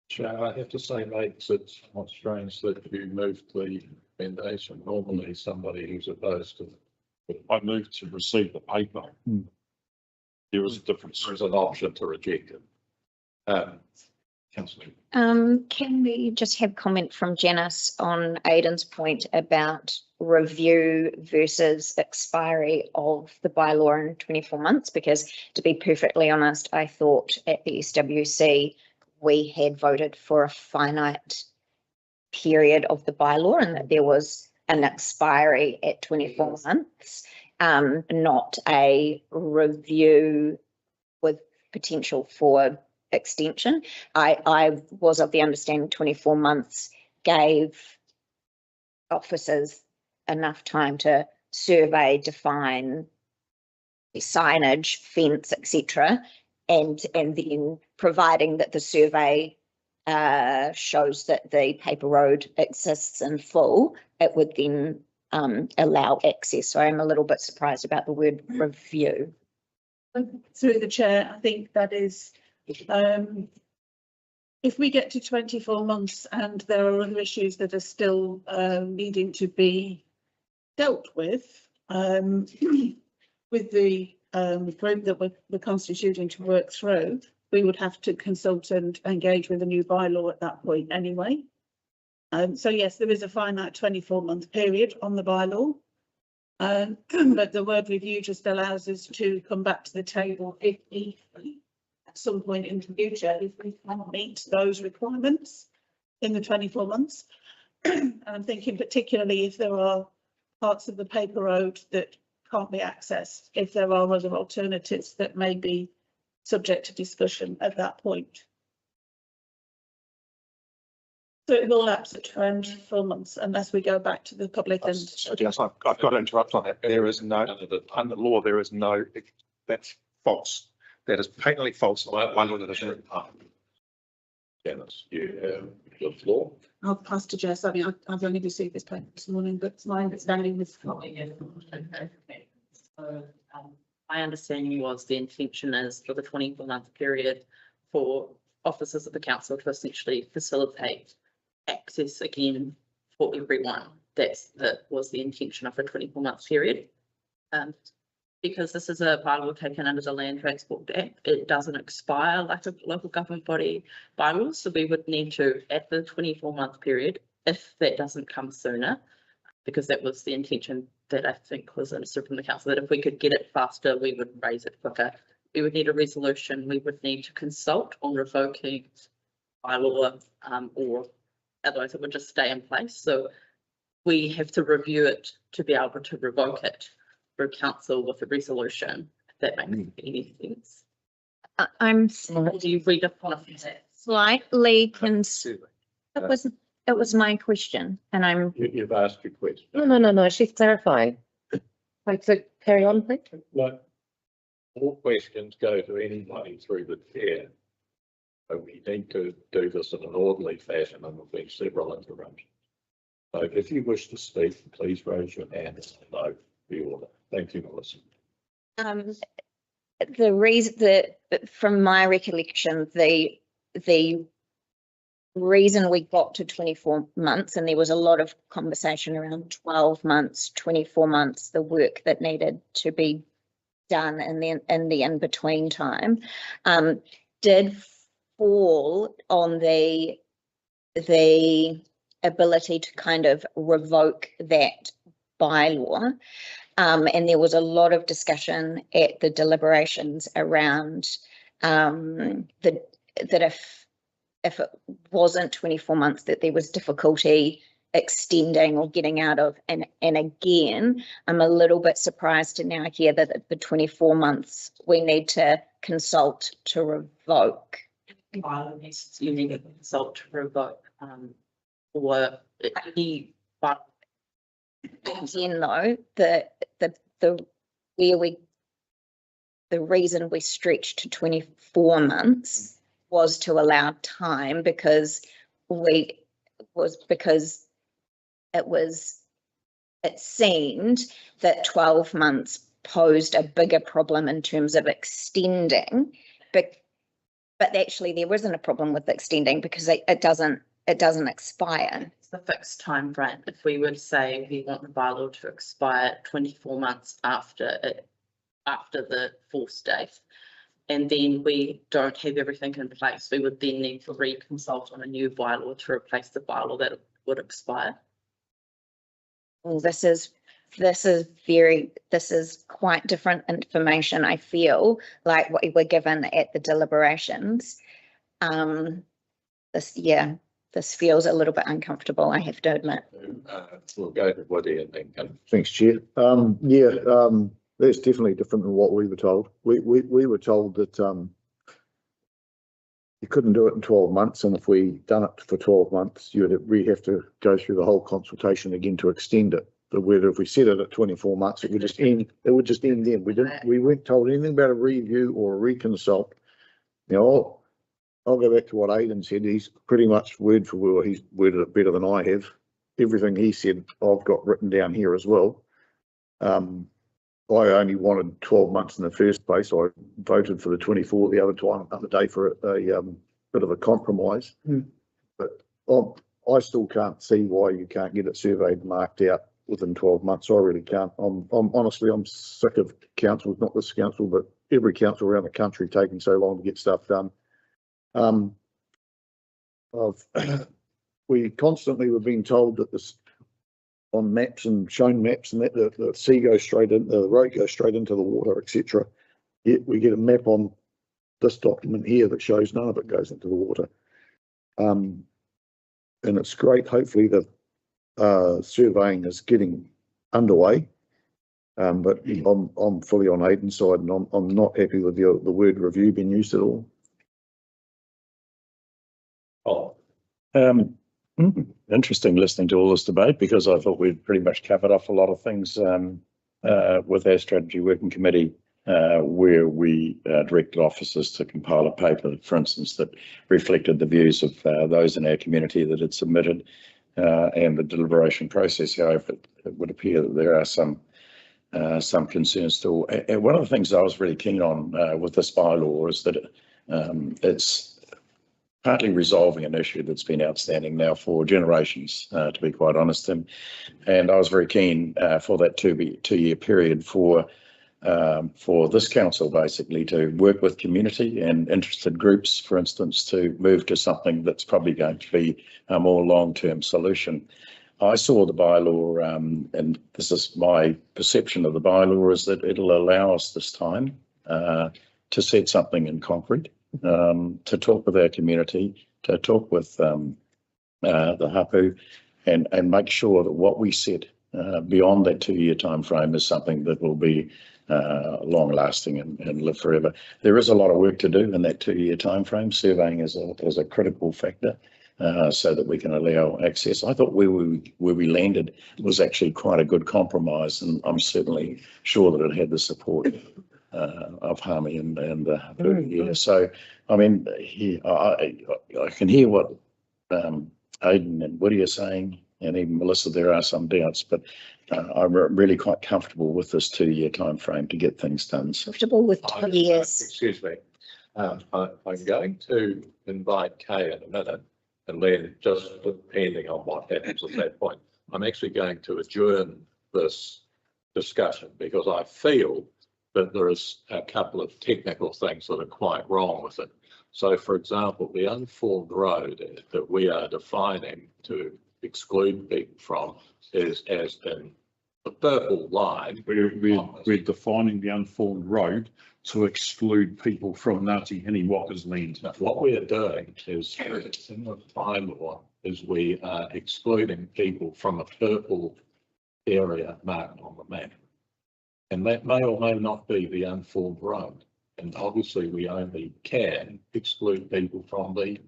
Chair, I have to say, mate, it's somewhat strange that you moved the recommendation. Normally somebody who's opposed to it. I moved to receive the paper. There is a difference. There is an option to reject it. Councillor. Can we just have comment from Janice on Aidan's point about review versus expiry of the bylaw in 24 months? Because to be perfectly honest, I thought at the SWC we had voted for a finite period of the bylaw and that there was an expiry at 24 months, not a review with potential for extension. I was of the understanding 24 months gave officers enough time to survey, define signage, fence, etc. And then providing that the survey shows that the paper road exists in full, it would then allow access. So I'm a little bit surprised about the word review. Through the chair, I think that is, if we get to 24 months and there are other issues that are still needing to be dealt with the group that we're constituting to work through, we would have to consult and engage with a new bylaw at that point anyway. So yes, there is a finite 24-month period on the bylaw. But the word review just allows us to come back to the table if at some point in the future, if we cannot meet those requirements in the 24 months. And I'm thinking particularly if there are parts of the paper road that can't be accessed, if there are other alternatives that may be subject to discussion at that point. So it will lapse at 24 months unless we go back to the public and. Yes, I've got to interrupt on that. There is no, under law, there is no, that's false. That is patently false. Janice, you have the floor. I'll pass to Jess. I mean, I've only received this paper this morning, but my understanding is. So, my understanding was the intention is for the 24-month period for officers of the council to essentially facilitate access again for everyone. That was the intention of the 24-month period. Because this is a bylaw taken under the Land Transport Act, it doesn't expire like a local government body bylaw. So we would need to, at the 24-month period, if that doesn't come sooner, because that was the intention that I think was understood from the council, that if we could get it faster, we would raise it quicker. We would need a resolution. We would need to consult on revoking bylaw, or otherwise it would just stay in place. So we have to review it to be able to revoke it through council with a resolution, if that makes any sense. I'm Do you read upon it? slightly concerned. It was my question, and I'm. You've asked your question. No, she's clarifying. Like, so carry on, please. Like, all questions go to anybody through the chair. So we need to do this in an orderly fashion, and there'll be several interruptions. So if you wish to speak, please raise your hand and I'll know the order. Thank you, Melissa. The reason that, from my recollection, the reason we got to 24 months, and there was a lot of conversation around 12 months, 24 months, the work that needed to be done, and then in the in-between time, did fall on the ability to kind of revoke that bylaw. And there was a lot of discussion at the deliberations around that if it wasn't 24 months, that there was difficulty extending or getting out of. And again, I'm a little bit surprised to now hear that at the 24 months, we need to consult to revoke. You need to consult to revoke, or any, but Again, though, the reason we stretched to 24 months was to allow time because it seemed that 12 months posed a bigger problem in terms of extending, but actually there wasn't a problem with extending because it doesn't expire. it's the fixed time frame. If we were to say we want the bylaw to expire 24 months after the forced date, and then we don't have everything in place, we would then need to reconsult on a new bylaw to replace the bylaw that would expire. Well, this is quite different information. I feel like what we were given at the deliberations. This feels a little bit uncomfortable, I have to admit. We'll go to Woody and then come. Thanks, Chair. That's definitely different than what we were told. We were told that you couldn't do it in 12 months, and if we done it for 12 months, we have to go through the whole consultation again to extend it. But whether if we set it at 24 months, it would just end. It would just end then. We weren't told anything about a review or a reconsult. Now, I'll go back to what Aidan said. He's pretty much word for word. He's worded it better than I have. Everything he said, I've got written down here as well. I only wanted 12 months in the first place. I voted for the 24 the other day for a bit of a compromise. But I still can't see why you can't get it surveyed and marked out within 12 months. I really can't. I'm honestly sick of councils, not this council, but every council around the country taking so long to get stuff done. We constantly were being told that this on maps and shown maps and that the sea goes straight in, the road goes straight into the water, etc. Yet we get a map on this document here that shows none of it goes into the water. And it's great. Hopefully the surveying is getting underway. But I'm fully on Aidan's side, and I'm not happy with the word review being used at all. Interesting listening to all this debate, because I thought we'd pretty much covered off a lot of things with our strategy working committee, where we directed officers to compile a paper, for instance, that reflected the views of those in our community that had submitted, and the deliberation process. However, it would appear that there are some concerns still. And one of the things I was really keen on with this bylaw is that it's partly resolving an issue that's been outstanding now for generations, to be quite honest. And I was very keen for that two-year period for this council basically to work with community and interested groups, for instance, to move to something that's probably going to be a more long-term solution. I saw the bylaw, and this is my perception of the bylaw, is that it'll allow us this time to set something in concrete. To talk with our community, to talk with the hapu, and make sure that what we set beyond that 2-year time frame is something that will be long lasting and live forever. There is a lot of work to do in that 2-year time frame. Surveying is a critical factor, so that we can allow access. I thought where we landed was actually quite a good compromise, and I'm certainly sure that it had the support of Hami and the hapu here. So, I mean, I can hear what Aidan and Woody are saying, and even Melissa, there are some doubts, but I'm really quite comfortable with this 2-year time frame to get things done. Comfortable with 2 years. Excuse me. I'm going to invite Kay in a minute, and then just depending on what happens at that point, I'm actually going to adjourn this discussion because I feel that there is a couple of technical things that are quite wrong with it. So for example, the unformed road that we are defining to exclude people from is as in the purple line. We're defining the unformed road to exclude people from Ngāti Hini Waka's land. What we are doing is, in the bylaw, is we are excluding people from a purple area marked on the map. And that may or may not be the unformed road. And obviously we only can exclude people from the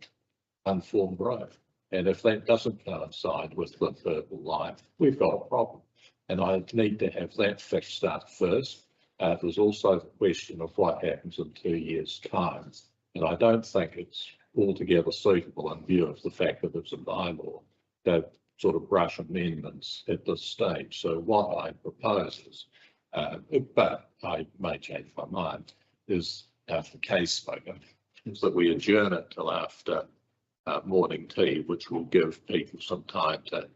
unformed road. And if that doesn't coincide with the purple line, we've got a problem. And I need to have that fixed up first. There's also the question of what happens in 2 years' time. And I don't think it's altogether suitable in view of the fact that it's a bylaw to sort of brush amendments at this stage. So what I propose is, but I may change my mind, is for case spoken, is that we adjourn it till after morning tea, which will give people some time to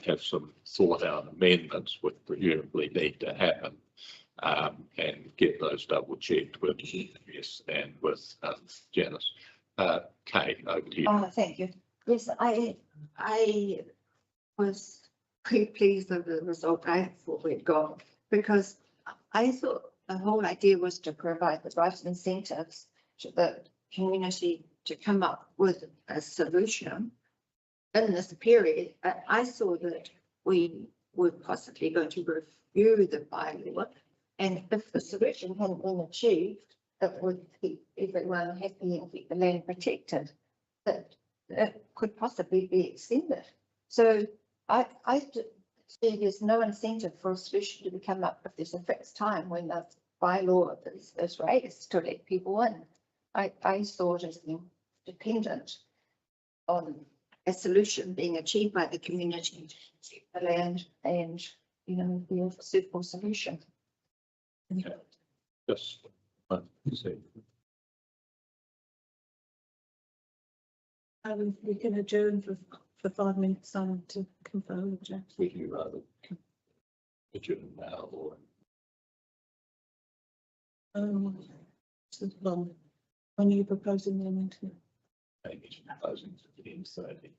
have some thought out amendments, which presumably need to happen, and get those double checked with yes and with Janice. Kate, over to you. Oh, thank you. Yes, I was pretty pleased with the result I thought we'd got, because I thought the whole idea was to provide the right incentives to the community to come up with a solution in this period. I saw that we were possibly going to review the bylaw, and if the solution hadn't been achieved, it would keep everyone happy and keep the land protected, that it could possibly be extended. So I see there's no incentive for a solution to come up if there's a fixed time when the bylaw is raised to let people in. I saw it as being dependent on a solution being achieved by the community to protect the land and, you know, be a suitable solution. Just see. We can adjourn for 5 minutes to confirm. Would you rather adjourn now or? Long. When are you proposing the amendment? Maybe proposing 15:30,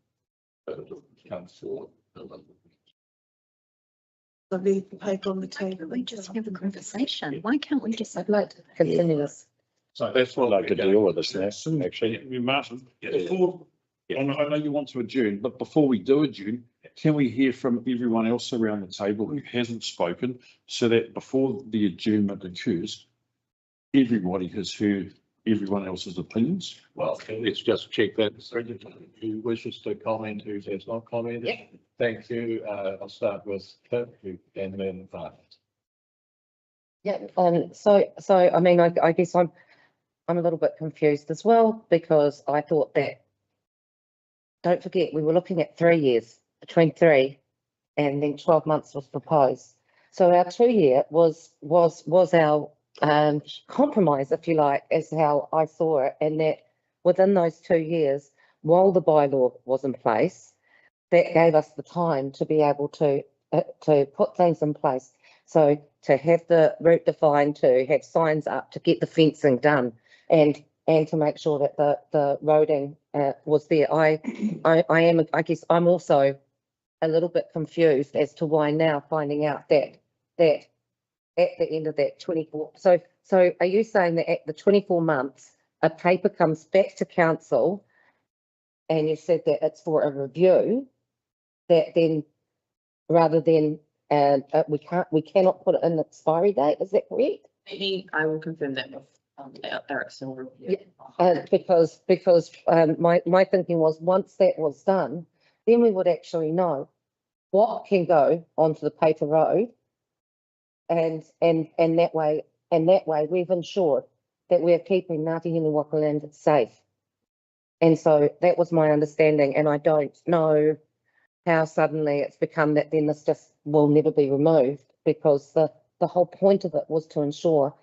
but it'll come forward. So leave the paper on the table. We just have a conversation. Why can't we just? I'd like to continue this. So that's what I'd like to deal with this now, actually. Martin, Yeah. before, I know you want to adjourn, but before we do adjourn, can we hear from everyone else around the table who hasn't spoken, so that before the adjournment occurs, everybody has heard everyone else's opinions? Well, let's just check that. Who wishes to comment, who has not commented? Yeah. Thank you. I'll start with Pip and then Violet. Yeah, so I mean, I guess I'm a little bit confused as well, because I thought that, don't forget, we were looking at 3 years, between 3 and then 12 months was proposed. So our 2 year was our compromise, if you like, is how I saw it, and that within those 2 years, while the bylaw was in place, that gave us the time to be able to put things in place. So to have the route defined, to have signs up, to get the fencing done, and to make sure that the roading was there. I guess I'm also a little bit confused as to why now, finding out that at the end of that 24. So are you saying that at the 24 months, a paper comes back to council, and you said that it's for a review, that then rather than we cannot put it in the expiry date? Is that correct? Maybe I will confirm that with Ericsson review. Because my thinking was, once that was done, then we would actually know what can go onto the paper road, and that way we've ensured that we're keeping Ngāti Hini Waka land safe. And so that was my understanding, and I don't know how suddenly it's become that then this just will never be removed, because the whole point of it was to ensure,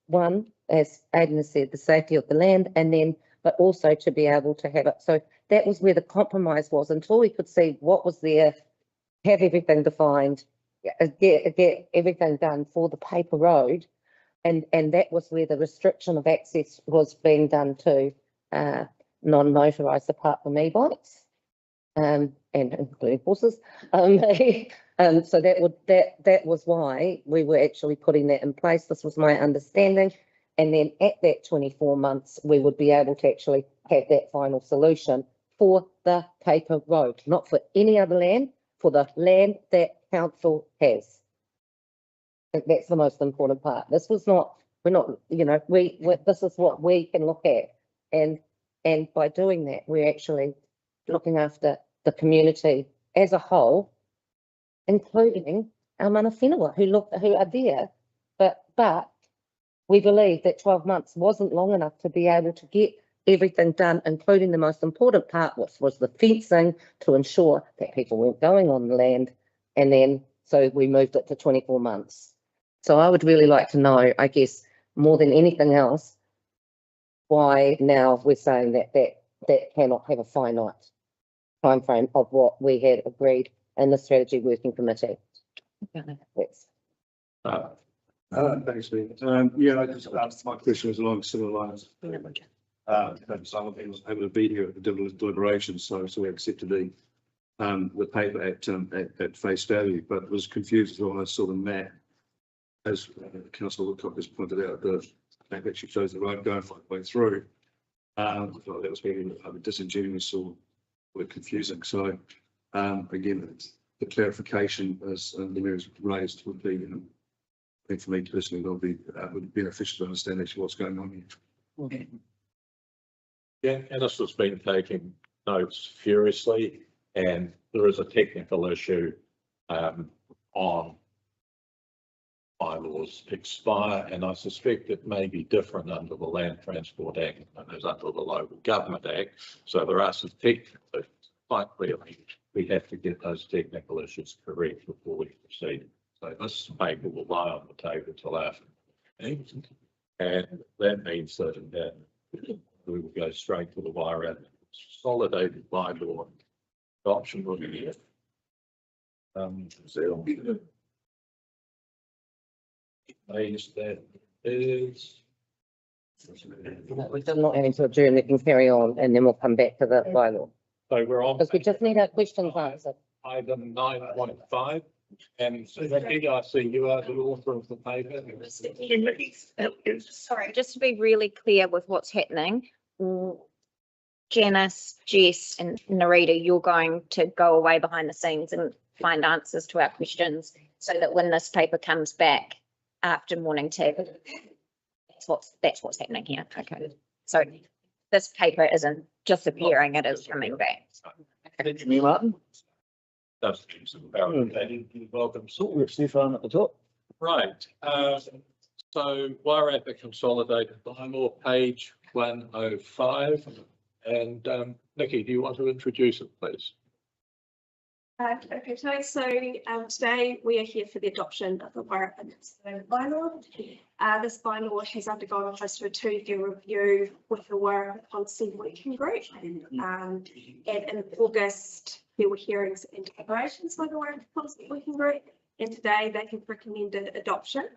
one, as Aidan has said, the safety of the land, and then, but also to be able to have it. So that was where the compromise was, until we could see what was there, have everything defined, get everything done for the paper road. And that was where the restriction of access was being done to non-motorised apart from e-bikes, and including horses. So that was why we were actually putting that in place. This was my understanding. And then at that 24 months, we would be able to actually have that final solution for the paper road, not for any other land, for the land that council has. I think that's the most important part. This was not, we're not, you know, this is what we can look at. And by doing that, we're actually looking after the community as a whole, including our mana whenua who are there. But we believe that 12 months wasn't long enough to be able to get everything done, including the most important part, which was the fencing to ensure that people weren't going on the land. And then, so we moved it to 24 months. So I would really like to know, I guess, more than anything else, why now we're saying that cannot have a finite timeframe of what we had agreed in the strategy working committee. That's Thanks, Lee. Yeah, I just asked my question was along similar lines. Some of us able to be here at the deliberations, so we accepted the paper at face value, but was confused when I saw the map. As Councillor Woodcock has pointed out, the map actually shows the road going right the way through. I thought that was very disingenuous or confusing. So again, the clarification as the mayor has raised would be, I think for me personally, would be beneficial to understand actually what's going on here. Okay. Yeah, Ennis has been taking notes furiously, and there is a technical issue on bylaws expire, and I suspect it may be different under the Land Transport Act than is under the Local Government Act. So there are some technical issues. Quite clearly, we have to get those technical issues correct before we proceed. So this paper will lie on the table till after, and that means that we will go straight to the wire at consolidated bylaw adoption review. That is. We're still not having to adjourn, we can carry on and then we'll come back to the bylaw. So we're on. Because we just need our questions answered. Item 9.5, and Vicky, I see you are the author of the paper. Sorry, just to be really clear with what's happening, Janice, Jess and Narita, you're going to go away behind the scenes and find answers to our questions so that when this paper comes back after morning tea, that's what's happening here. Okay. So this paper isn't just appearing, it is coming back. Me, Martin. That's welcome. Stefan at the top. Right. So Wairarapa Consolidated Bylaw, page 105. And Nikki, do you want to introduce it, please? Okay, so today we are here for the adoption of the Wairarapa Consolidated Bylaw. This bylaw has undergone close to a 2-year review with the Wairarapa Policy Working Group. And in August, there were hearings and deliberations by the Wairarapa Policy Working Group, and today they have recommended adoption.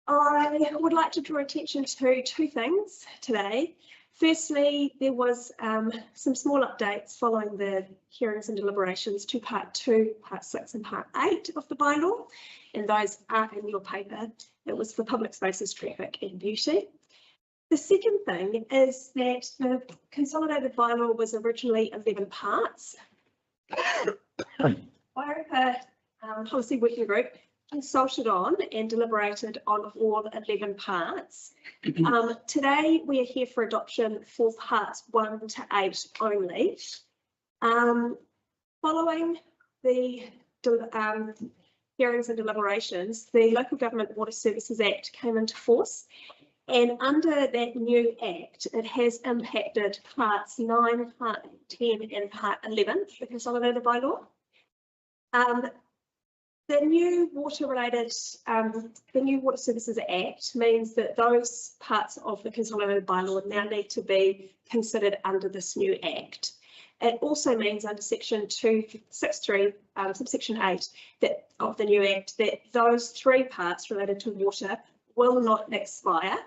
I would like to draw attention to 2 things today. Firstly, there was some small updates following the hearings and deliberations to part 2, part 6 and part 8 of the bylaw, and those are in your paper. It was for public spaces, traffic and beauty. The second thing is that the consolidated bylaw was originally 11 parts. Wairarapa Policy Working Group consulted on and deliberated on all 11 parts. Today we are here for adoption for parts 1 to 8 only. Following the hearings and deliberations, the Local Government Water Services Act came into force, and under that new act it has impacted parts 9, part 10 and part 11 of the consolidated bylaw. The new Water Services Act means that those parts of the consolidated bylaw now need to be considered under this new act. It also means under section 263, subsection 8 that of the new act, that those 3 parts related to water will not expire,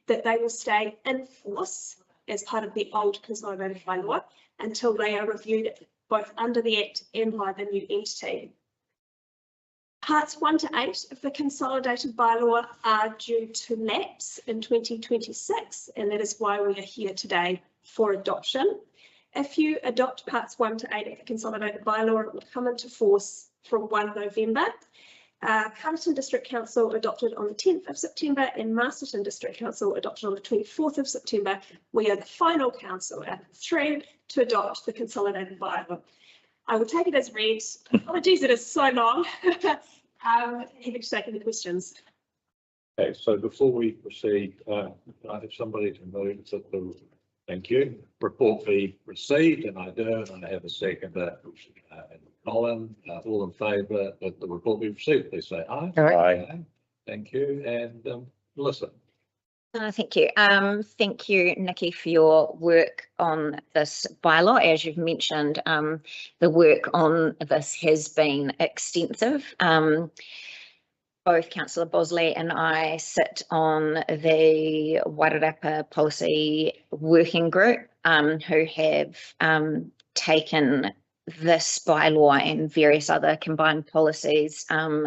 that they will stay in force as part of the old consolidated bylaw until they are reviewed both under the Act and by the new entity. Parts 1 to 8 of the consolidated bylaw are due to lapse in 2026, and that is why we are here today for adoption. If you adopt parts 1 to 8 of the consolidated bylaw, it will come into force from 1 November. Carterton District Council adopted on the 10th of September and Masterton District Council adopted on the 24th of September. We are the final council out of 3 to adopt the consolidated bylaw. I will take it as read. Apologies, it is so long. Happy to take any questions. Okay, so before we proceed, I have somebody to move that the, thank you, report be received, and I do, and I have a second. Colin, all in favour that the report be received, please say aye. Aye. Thank you, and Melissa. Thank you. Thank you, Nikki, for your work on this bylaw. As you've mentioned, the work on this has been extensive. Both Councillor Bosley and I sit on the Wairarapa Policy Working Group, who have taken this bylaw and various other combined policies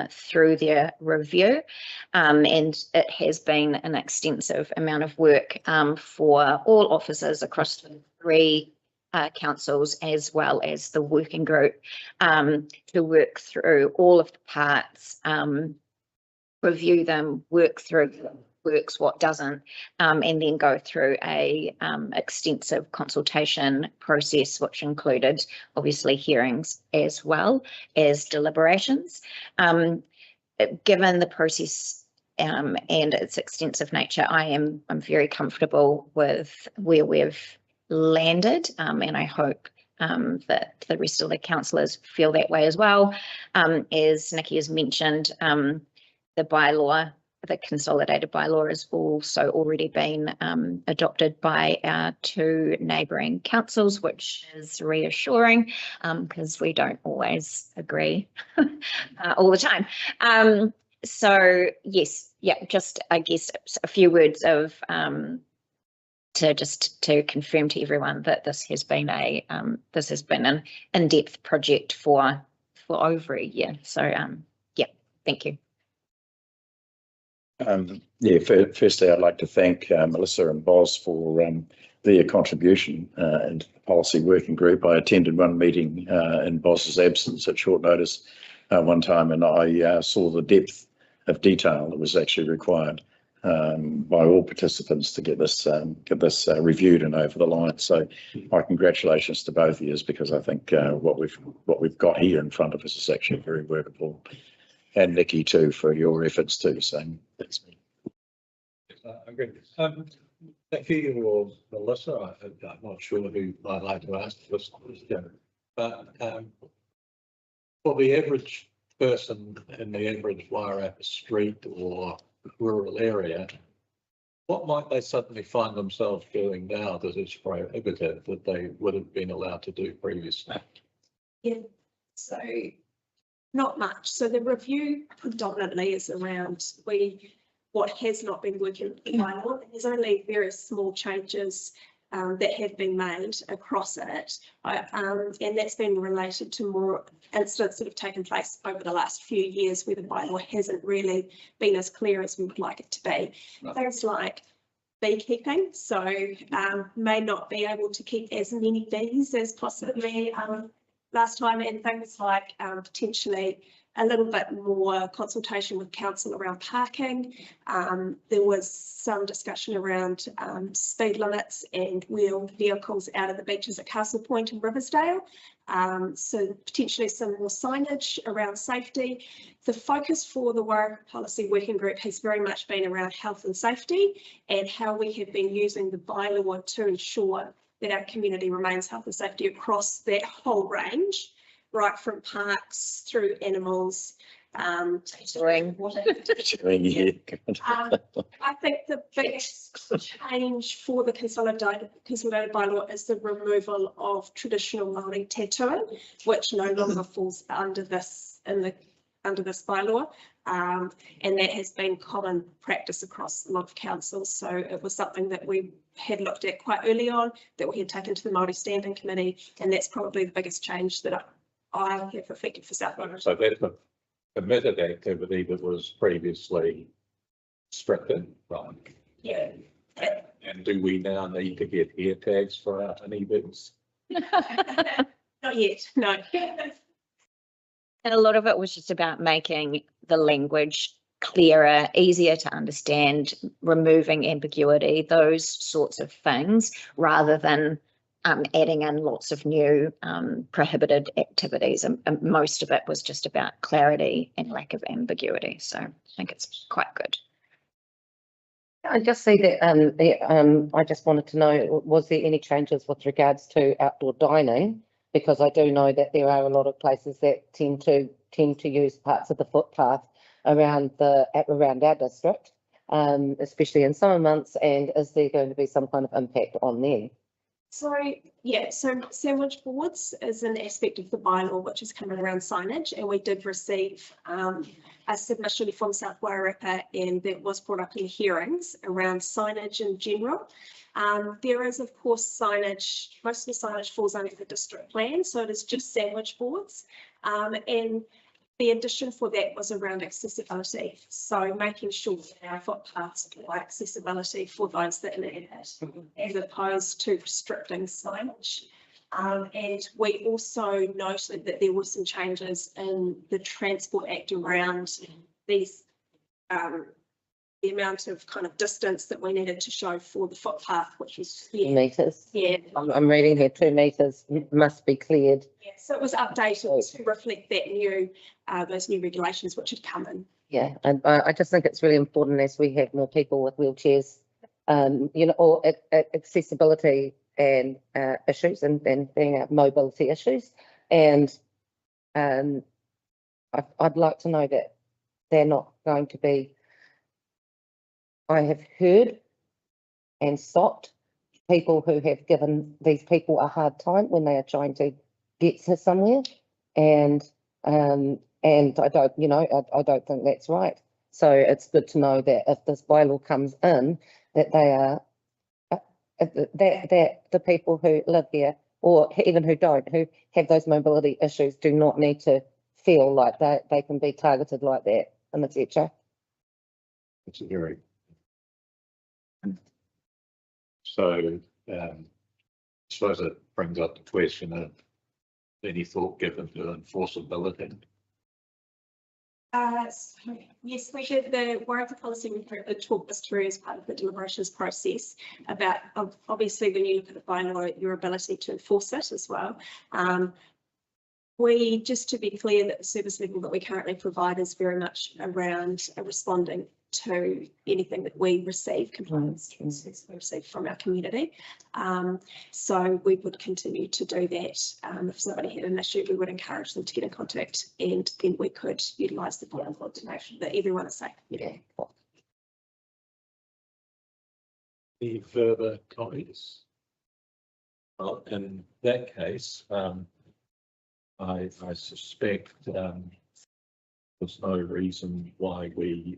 through their review, and it has been an extensive amount of work for all officers across the 3 councils as well as the working group to work through all of the parts, review them, work through what works, what doesn't, and then go through a extensive consultation process, which included obviously hearings as well as deliberations. Given the process and its extensive nature, I'm very comfortable with where we've landed, and I hope that the rest of the councillors feel that way as well. As Nikki has mentioned, the bylaw, the consolidated bylaw, has also already been adopted by our 2 neighbouring councils, which is reassuring because we don't always agree all the time. So yes, yeah, just I guess a few words of to confirm to everyone that this has been an in-depth project for over a year. So yeah, thank you. Firstly, I'd like to thank Melissa and Boz for their contribution into the policy working group. I attended one meeting in Boz's absence at short notice one time, and I saw the depth of detail that was actually required by all participants to get this reviewed and over the line. So my congratulations to both of you, because I think what we've got here in front of us is actually very workable. And Nikki too, for your efforts too. So that's me. Okay. Nikki or Melissa, I'm not sure who I'd like to ask this question, but for the average person in the average Wairarapa street or rural area, what might they suddenly find themselves doing now that is prohibited that they would have been allowed to do previously? Yeah, so not much. So the review predominantly is around what has not been working in the bylaw. There's only very small changes that have been made across it, and that's been related to more incidents that have taken place over the last few years where the bylaw hasn't really been as clear as we would like it to be. Right. Things like beekeeping, so may not be able to keep as many bees as possibly last time, and things like potentially a little bit more consultation with council around parking. There was some discussion around speed limits and wheeled vehicles out of the beaches at Castle Point and Riversdale. So potentially some more signage around safety. The focus for the Wairarapa Policy Working Group has very much been around health and safety and how we have been using the bylaw to ensure that our community remains health and safety across that whole range, right from parks through animals, I think the biggest change for the consolidated bylaw is the removal of traditional Māori tattooing, which no longer falls under this in the under this bylaw. And that has been common practice across a lot of councils. So it was something that we had looked at quite early on, that we had taken to the Māori Standing Committee, and that's probably the biggest change that I have affected for South Wellington. So that's a permitted activity that was previously restricted, right? Yeah. And do we now need to get ear tags for our honeybees? Not yet, no. And a lot of it was just about making the language clearer, easier to understand, removing ambiguity, those sorts of things, rather than adding in lots of new prohibited activities. And most of it was just about clarity and lack of ambiguity. So I think it's quite good. I just see that, I just wanted to know, was there any changes with regards to outdoor dining? Because I do know that there are a lot of places that tend to use parts of the footpath around our district, especially in summer months. And is there going to be some kind of impact on them? So, yeah, so sandwich boards is an aspect of the bylaw which is coming around signage, and we did receive a submission from South Wairarapa, and that was brought up in hearings around signage in general. There is, of course, signage, most of the signage falls under the district plan, so it is just sandwich boards. And the addition for that was around accessibility. So making sure that our footpaths provide accessibility for those that need it, as opposed to restricting signage. And we also noted that there were some changes in the Transport Act around these, the amount of kind of distance that we needed to show for the footpath, which was 2 metres. Yeah. I'm reading here, 2 metres must be cleared. Yeah, so it was updated to reflect that new, those new regulations which had come in. Yeah, and I just think it's really important as we have more people with wheelchairs, you know, or accessibility and issues and being mobility issues. And I'd like to know that they're not going to be. I have heard and stopped people who have given these people a hard time when they are trying to get to somewhere, and I don't, you know, I don't think that's right. So it's good to know that if this bylaw comes in, that they are that the people who live here, or even who don't, who have those mobility issues, do not need to feel like they can be targeted like that in the future. It's a very. So, I suppose it brings up the question of any thought given to enforceability. So, yes, we did the Wairarapa policy talk us through as part of the deliberations process about, obviously, when you look at the bylaw, your ability to enforce it as well. We, just to be clear, that the service level that we currently provide is very much around responding to anything that we receive, complaints we receive from our community. So we would continue to do that. If somebody had an issue, we would encourage them to get in contact, and then we could utilise the bylaw to make sure that everyone is safe. Yeah. Any further comments? Well, in that case, I suspect there's no reason why we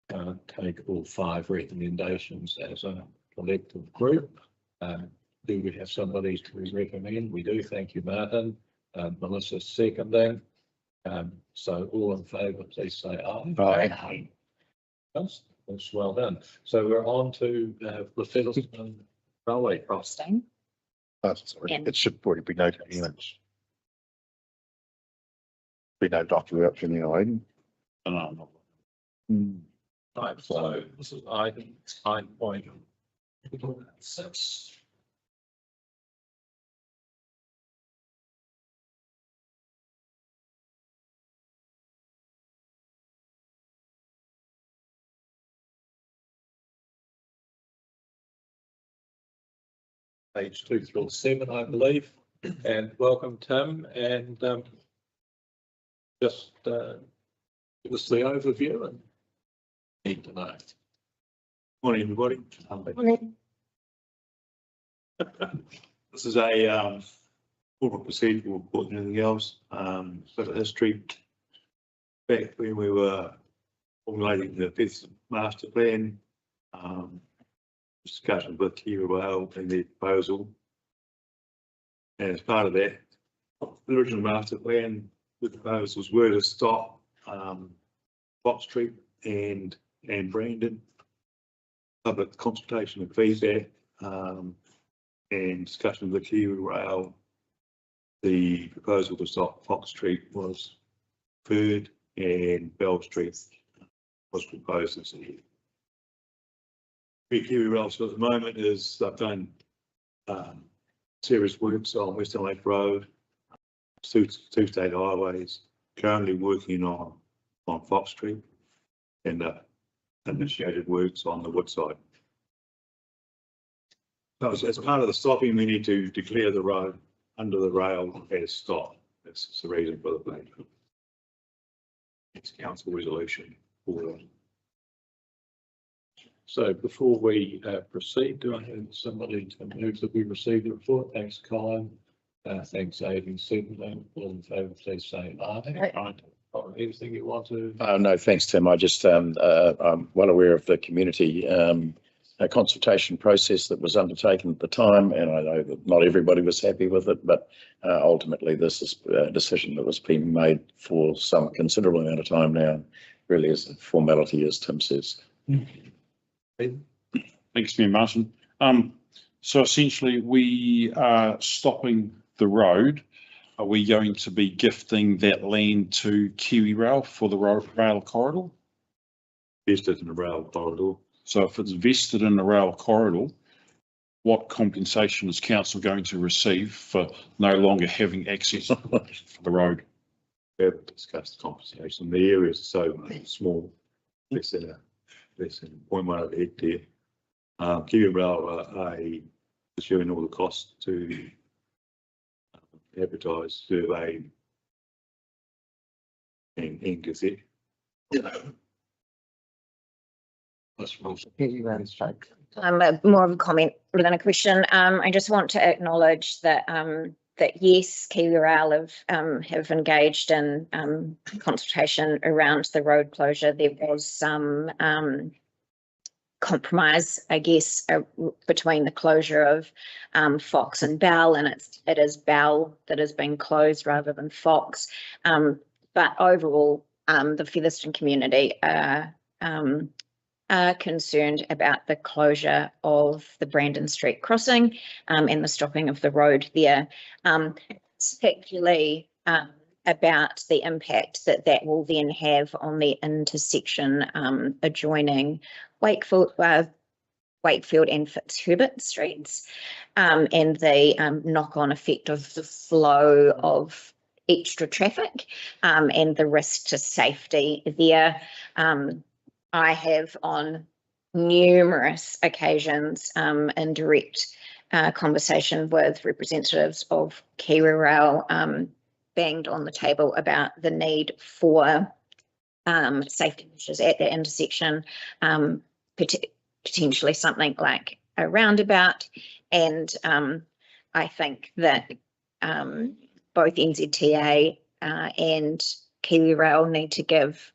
can't take all 5 recommendations as a collective group. Do we have somebody to recommend? We do. Thank you, Martin. Melissa seconding. So all in favour, please say aye. Aye. That's well done. So we're on to the Featherston Railway crossing. Sorry, it should already be noted anyway. Be no document in the item. No. Right, so this is item 9.6. Page 2 through 7, I believe, and welcome Tim, and just give us the overview and need to know. Morning, everybody. Morning. This is a corporate procedural report and anything else, but a history. Back when we were formulating the fifth master plan, discussion with Kiwi Rail and their proposal. And as part of that, the original master plan, the proposals were to stop Fox Street and Brandon. Public consultation and feedback, and discussion with the Kiwi Rail. The proposal to stop Fox Street was preferred and Bell Street was proposed as a Kiwi Rail. So at the moment is they've done serious works on Western Lake Road, two state highways, currently working on Fox Street and initiated works on the Woodside. So as part of the stopping, we need to declare the road under the rail as stopped. That's the reason for the plan. It's council resolution for that. So before we proceed, do I have somebody to move that we receive the report? Thanks, Colin. Thanks, Aidan Superman. All in favour, please say aye. Aye. Or anything you want to? No, thanks, Tim. I just, I'm well aware of the community consultation process that was undertaken at the time, and I know that not everybody was happy with it, but ultimately this is a decision that was being made for some considerable amount of time now, really is a formality, as Tim says. Thanks, Mayor Martin. So essentially we are stopping the road. Are we going to be gifting that land to Kiwi Rail for the rail corridor? Vested in the rail corridor. So if it's vested in the rail corridor, what compensation is council going to receive for no longer having access for the road? We haven't discussed compensation. The area is so small, less than 0.1 hectare. Kiwi Rail are pursuing all the costs to advertise, survey, and gazette. More of a comment than a question. I just want to acknowledge that that yes, Kiwi Rail have engaged in consultation around the road closure. There was some compromise, I guess, between the closure of Fox and Bell, and it is Bell that has been closed rather than Fox. But overall, the Featherston community are concerned about the closure of the Brandon Street crossing and the stopping of the road there, particularly about the impact that will then have on the intersection adjoining Wakefield and Fitzherbert Streets, and the knock-on effect of the flow of extra traffic and the risk to safety there. I have on numerous occasions in direct conversation with representatives of Kiwi Rail banged on the table about the need for safety measures at the intersection, potentially something like a roundabout. And I think that both NZTA and Kiwi Rail need to give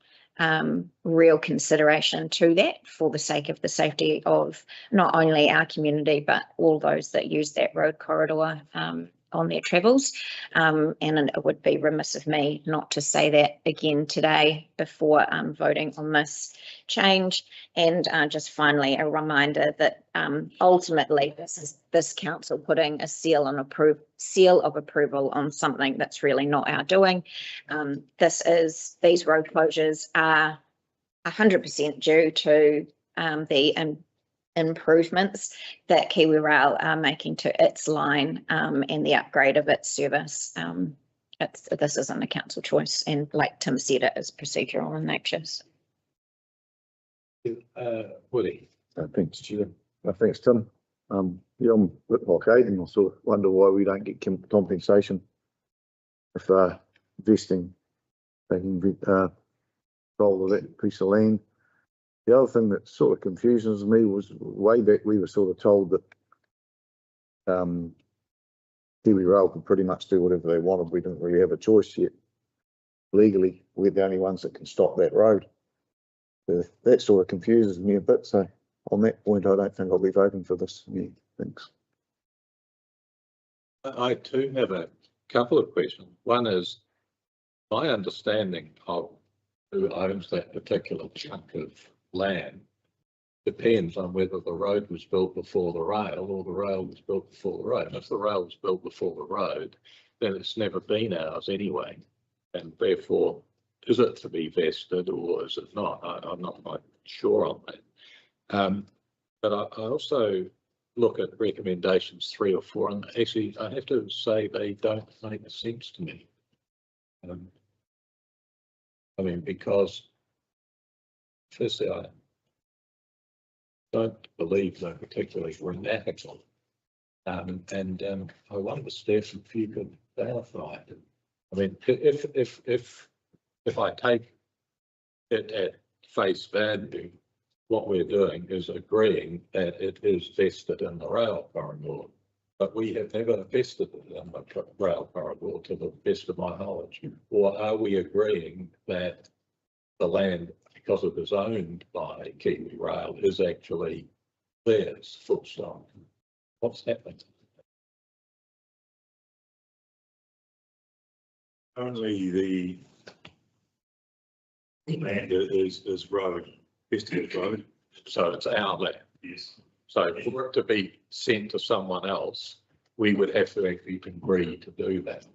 real consideration to that for the sake of the safety of not only our community, but all those that use that road corridor on their travels. And it would be remiss of me not to say that again today before voting on this change. And just finally, a reminder that ultimately this council putting a seal of approval on something that's really not our doing. These road closures are 100% due to the improvements that Kiwi Rail are making to its line and the upgrade of its service. This isn't a council choice, and like Tim said, it is procedural in nature. Woody. Thanks, Chair. Thanks, Tim. Yeah, I'm a bit like Aidan. I sort of wonder why we don't get compensation if vesting, taking control of that piece of land. The other thing that sort of confuses me was way back we were sort of told that Kiwi Rail could pretty much do whatever they wanted. We didn't really have a choice yet. Legally, we're the only ones that can stop that road. That sort of confuses me a bit, so on that point, I don't think I'll be voting for this. Yeah, thanks. I too have a couple of questions. One is, my understanding of who owns that particular chunk of land depends on whether the road was built before the rail or the rail was built before the road. And if the rail was built before the road, then it's never been ours anyway. And therefore, is it to be vested or is it not? I'm not quite sure on that. But I also look at recommendations 3 or 4, and actually I have to say they don't make sense to me. I mean, because firstly, I don't believe they're particularly grammatical. And I wonder, Steph, if you could clarify it. I mean, if I take it at face value, what we're doing is agreeing that it is vested in the rail corridor, but we have never vested it in the rail corridor to the best of my knowledge. Or are we agreeing that the land, because it is owned by Kiwi Rail, is actually theirs, full stop? What's happening? Currently, the land is road, vested road. So it's our land. Yes. So for it to be sent to someone else, we would have to actually agree to do that.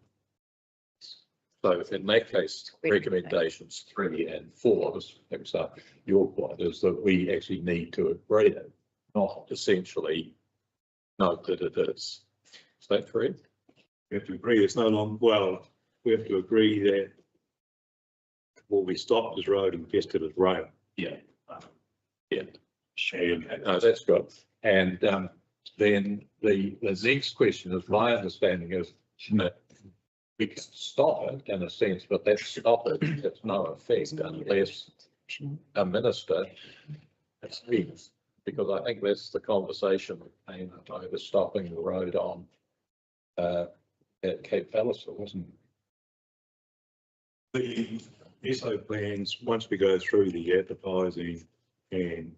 So in that case, recommendations 3 and 4, this picks up your point, is that we actually need to agree it, not essentially note that it is. Is that correct? We have to agree it's no longer, well, we have to agree that will be stopped as road and vested as rail. Yeah. Yeah. No, that's good. And then the next question is, my understanding is that we can stop it in a sense, but that stop it has no effect unless a minister speaks, because I think that's the conversation over stopping the road on at Cape Palliser, wasn't it? The SO plans, once we go through the advertising and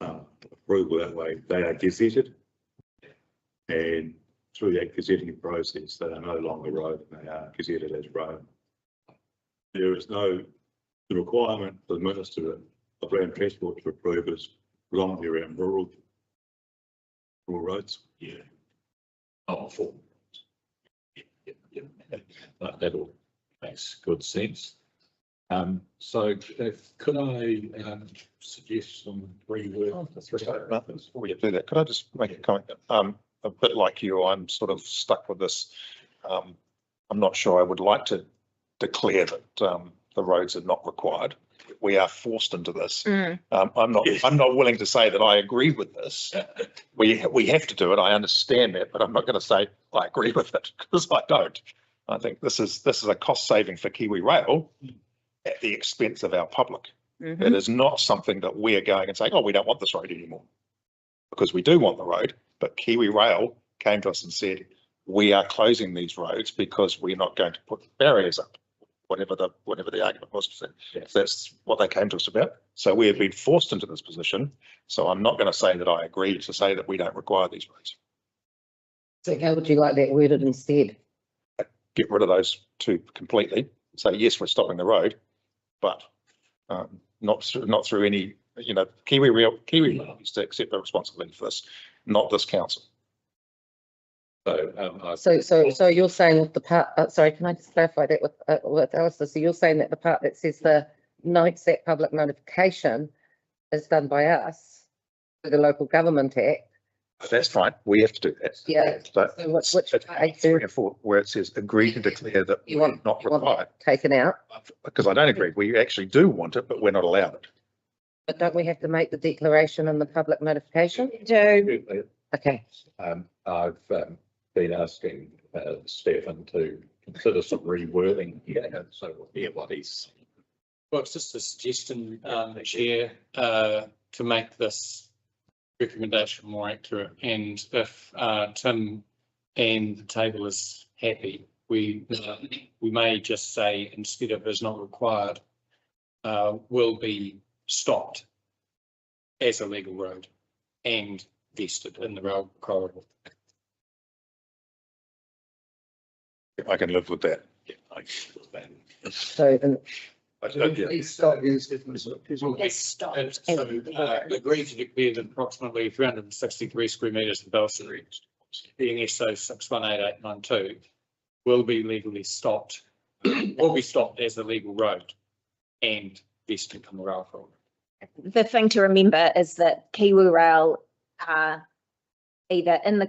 approval that way, they are gazetted. And through that gazetting process, they are no longer road, they are gazetted as road. There is no, the requirement for the Minister of Land Transport to approve is predominantly around rural roads. Yeah. Oh, full. Yeah. That all makes good sense. So could I suggest some rework the 3? Before we do that, could I just make a comment? A bit like you, I'm sort of stuck with this. I'm not sure I would like to declare that the roads are not required. We are forced into this. I'm not willing to say that I agree with this. We have to do it. I understand that, but I'm not going to say I agree with it, because I don't. I think this is a cost saving for Kiwi Rail at the expense of our public. It is not something that we're going and saying, oh, we don't want this road anymore, because we do want the road. But Kiwi Rail came to us and said, we are closing these roads because we're not going to put barriers up, whatever the argument was. Yes. That's what they came to us about. So we have been forced into this position. So I'm not going to say that I agree to say that we don't require these roads. So how would you like that worded instead? Get rid of those 2 completely. Say, yes, we're stopping the road, but not through any, Kiwi Rail needs to accept the responsibility for this, not this council. So you're saying with the part, sorry, can I just clarify that with Alistair? So you're saying that the part that says the notes that public notification is done by us, through the Local Government Act. That's fine. We have to do that. Yeah. So which part 3 and 4, where it says agree to declare that you want not required. Taken out. Because I don't agree. We actually do want it, but we're not allowed it. But don't we have to make the declaration in the public notification? Do. Okay. I've been asking Stefan to consider some rewording here, so we'll hear what he's. Well, it's just a suggestion, Chair, to make this recommendation more accurate. And if Tim and the table is happy, we may just say, instead of is not required, will be stopped as a legal road and vested in the rail corridor. I can live with that. Yeah, I can do that. So then, It's stopped. Agreed to declare that approximately 363 square metres of Belsery, being SO 618892, will be legally stopped, will be stopped as a legal road and vested in the rail corridor. The thing to remember is that Kiwi Rail are either in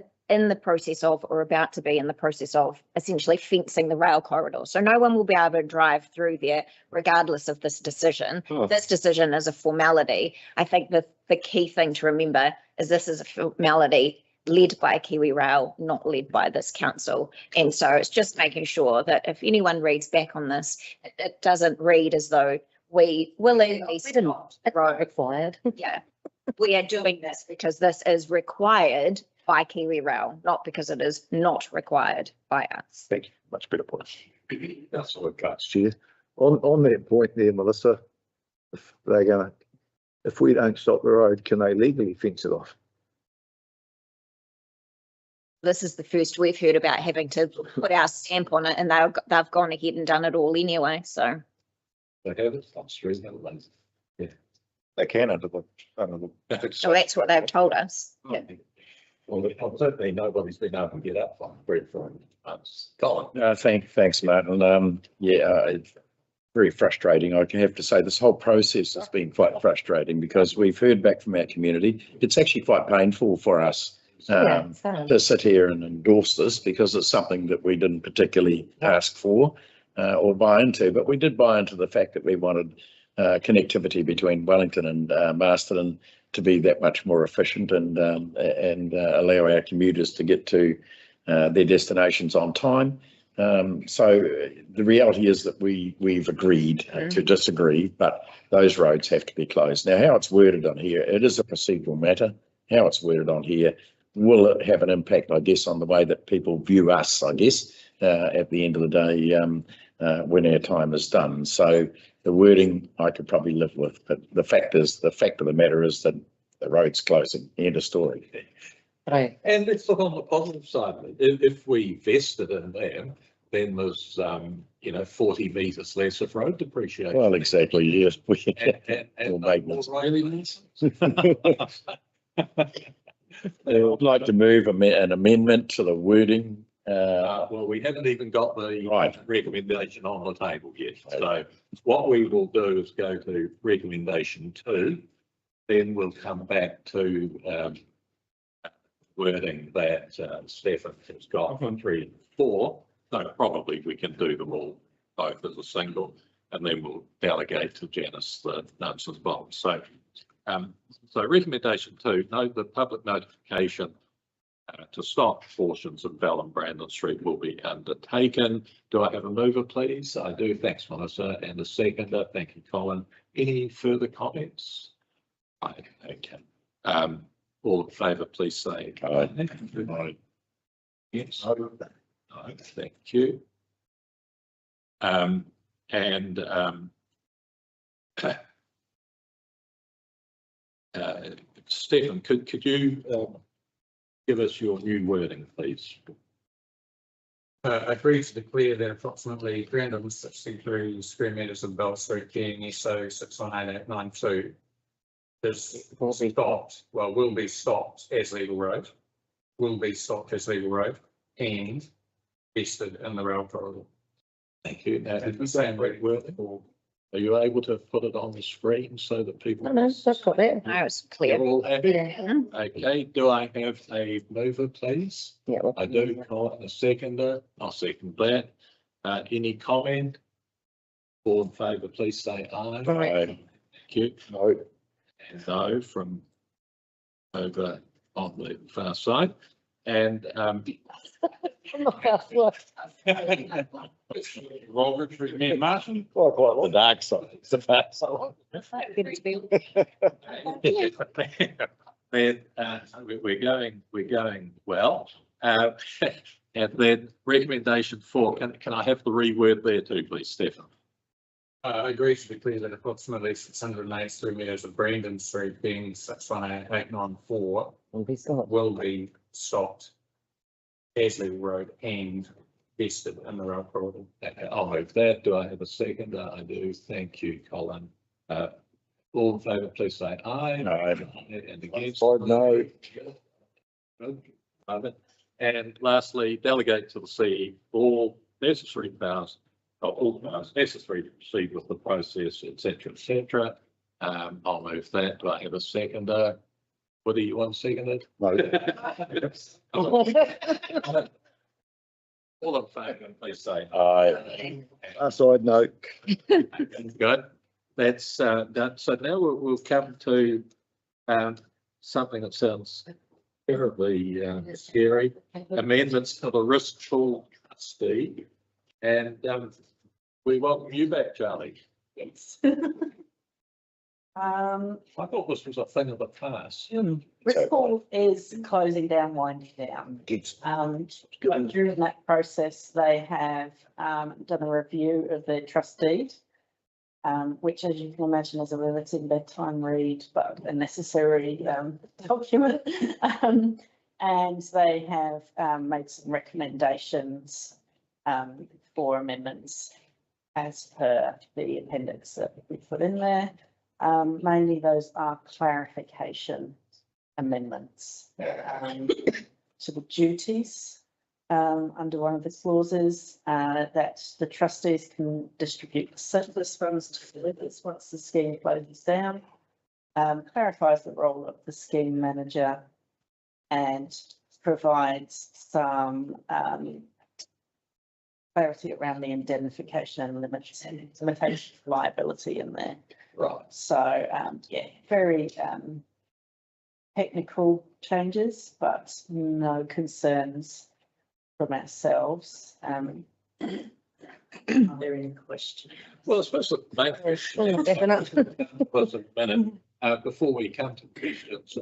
the process of or about to be in the process of essentially fencing the rail corridor. So no one will be able to drive through there regardless of this decision. Oh. This decision is a formality. I think the key thing to remember is this is a formality led by Kiwi Rail, not led by this council. And so it's just making sure that if anyone reads back on this, it doesn't read as though we willingly stop the road. required. Yeah, we are doing this because this is required by Kiwi Rail, not because it is not required by us. Thank you. Much better point. That's all it got. Chair. On that point there, Melissa, if we don't stop the road, can they legally fence it off? This is the first we've heard about having to put our stamp on it, and they've gone ahead and done it all anyway, so. They have it on street, haven't they? They can under the. So that's what they've told us. Yeah. Well, certainly nobody's been able to get up on very for months. Colin. Thanks, Martin. It's very frustrating. I have to say this whole process has been quite frustrating because we've heard back from our community. It's actually quite painful for us to sit here and endorse this because it's something that we didn't particularly ask for or buy into, but we did buy into the fact that we wanted connectivity between Wellington and Masterton to be that much more efficient and allow our commuters to get to their destinations on time. So the reality is that we've agreed to disagree, but those roads have to be closed. Now, how it's worded on here, it is a procedural matter. How it's worded on here, will it have an impact, I guess, on the way that people view us, I guess, at the end of the day when our time is done. So the wording I could probably live with, but the fact of the matter is that the road's closing. End of story. Right. And let's look on the positive side of it. If we vested in them, then there's 40 metres less of road depreciation. Well, exactly. Yes. And We'll make more this. road I'd like to move an amendment to the wording. well, we haven't even got the Right. recommendation on the table yet. So what we will do is go to recommendation 2, then we'll come back to wording that Stefan has got for 3 and 4. So probably we can do them all both as a single, and then we'll delegate to Janice the nuts and bolts. So recommendation 2, note the public notification to stop portions of Bell and Brandon Street will be undertaken. Do I have a mover, please? I do. Thanks, Melissa. And a seconder. Thank you, Colin. Any further comments? Right, okay. All in favour, please say aye. Aye. Yes. No, thank you. Stefan, could you give us your new wording, please? Agreed to declare that approximately 363 square metres of Bell Street being SO 618892 is stopped, well, will be stopped as legal road, and vested in the rail corridor. Thank you. Now, did you say in red wording, or are you able to put it on the screen so that people? No, that's got it. No, it's clear. You're all happy? Yeah. Okay, do I have a mover, please? Yeah. I do, Colin, a seconder. I'll second that. Any comment? All in favour, please say aye. Aye. Thank you. No. And no from over on the far side. And Roger, Mayor Martin. Quite the dark side. It's the far side. we're going well. And then recommendation 4, can I have the reword there too, please, Stefan? I agree to declare that approximately 683 metres of Brandon Street being 618894 Will be stopped. will be stopped as Level Road and vested in the rail corridor. I'll move that. Do I have a second? I do. Thank you, Colin. All in favour, please say aye. Aye. And against? No. And lastly, delegate to the CE all necessary powers, all powers necessary to proceed with the process, et cetera. I'll move that. Do I have a seconder? What do you want seconded? No. All in favour, please say Aye. Side note. good. That's done. So now we'll come to something that sounds terribly scary. Amendments to the risk pool trustee. And we welcome you back, Charlie. Yes. I thought this was a thing of the past. Risk pool is closing down, winding down. During that process, they have done a review of their trust deed, which, as you can imagine, is a relative bedtime read, but a necessary document. And they have made some recommendations for amendments as per the appendix that we put in there. Mainly those are clarification amendments to the duties under one of the clauses that the trustees can distribute the surplus funds to the livers once the scheme closes down. Clarifies the role of the scheme manager and provides some clarity around the indemnification and limitation of liability in there. Right. So, yeah, very technical changes, but no concerns from ourselves. Are there any questions? Well, I suppose the main question was a minute before we come to questions.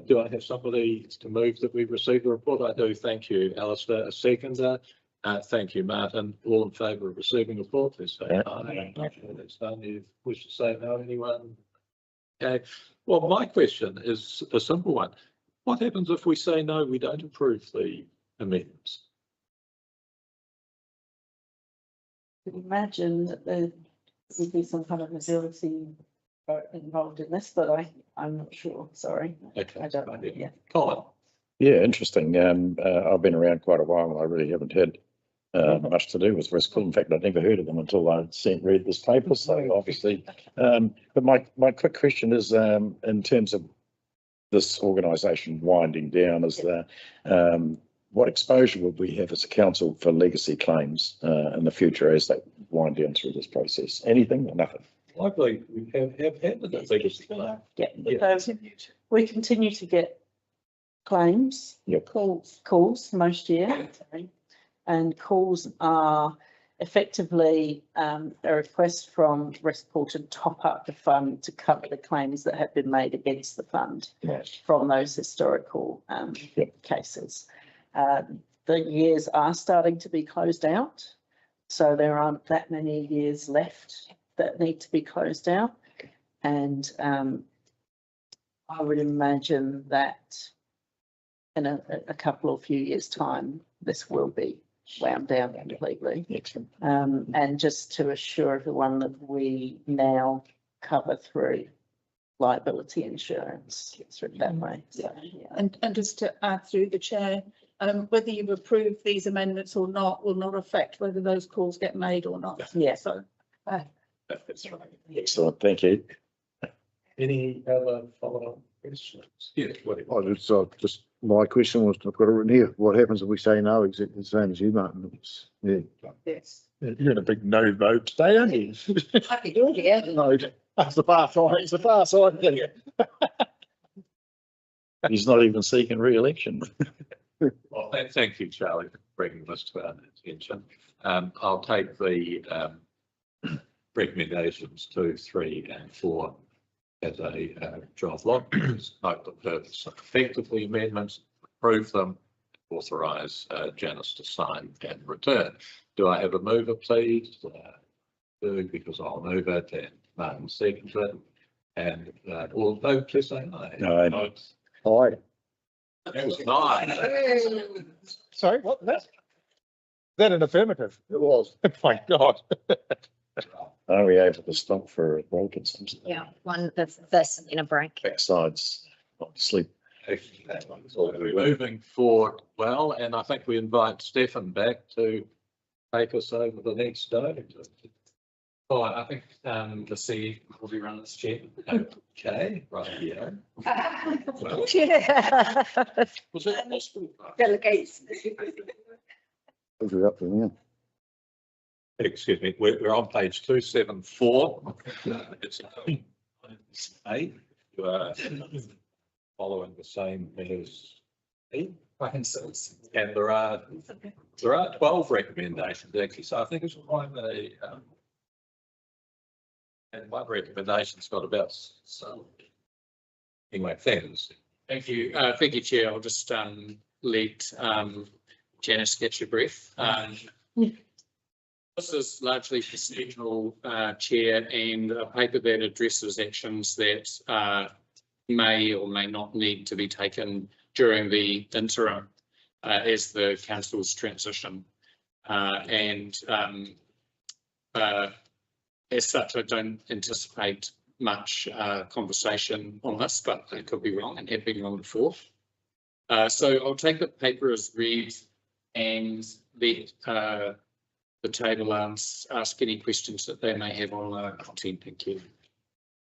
Do I have somebody to move that we receive the report? I do. Thank you, Alistair. A seconder. Thank you, Martin. All in favour of receiving the report, please say aye. That's done. You wish to say no, anyone? Okay. Well, my question is a simple one. What happens if we say no, we don't approve the amendments? I can imagine that there would be some kind of ability involved in this, but I'm not sure. Sorry. Okay. I don't know. Yeah. Colin. Yeah, interesting. I've been around quite a while and I really haven't had much to do with risk pool. In fact, I'd never heard of them until I read this paper. So obviously, but my quick question is, in terms of this organisation winding down, is there, what exposure would we have as a council for legacy claims in the future as they wind down through this process? Anything or nothing? Likely we have had the legacy claim. Yeah. So we continue to get claims, calls most year, and calls are effectively a request from risk pool to top up the fund to cover the claims that have been made against the fund from those historical cases. The years are starting to be closed out, so there aren't that many years left that need to be closed out, and I would imagine that in a couple of few years' time, this will be wound down completely. And just to assure everyone that we now cover through liability insurance through that way. So, yeah. And just to add through the chair, whether you've approved these amendments or not will not affect whether those calls get made or not. Yeah. So. That's right. Excellent. Thank you. Any other follow-up questions? Yes. Just my question was, I've got it written here. What happens if we say no? Exactly the same as you, Martin. Yeah. Yes. You're in a big no vote today, aren't you? Happy to do it, No, that's the far side. It's the far side thing. He's not even seeking re-election. Well, thank you, Charlie, for bringing this to our attention. I'll take the recommendations 2, 3 and 4 as a draft lot. Note the purpose and effect of the amendments, approve them, authorise Janice to sign and return. Do I have a mover, please? Do, because I'll move it and Martin seconds it. And all vote, please say aye. Aye. Aye. That was nine. Sorry, what, that? Is that an affirmative? It was. My God. Are we able to stop for a break at some stage? Yeah, this in a break. Backsides, obviously. We're moving forward well, and I think we invite Stefan back to take us over the next day. Oh, I think the C will be run this chair. Okay, right, yeah. Was it possible? Delegates. We're up to them. Excuse me, we're on page 274. It's 8. You are following the same as 8. And there are 12 recommendations actually, so I think it's quite a and one recommendation's got about so anyway, thanks. Thank you. Thank you, Chair. I'll just let Janice get your breath. This is largely procedural, Chair, and a paper that addresses actions that may or may not need to be taken during the interim as the council's transition. As such, I don't anticipate much conversation on this, but I could be wrong and have been wrong before. So I'll take the paper as read and let the table ask any questions that they may have on the content. Thank you.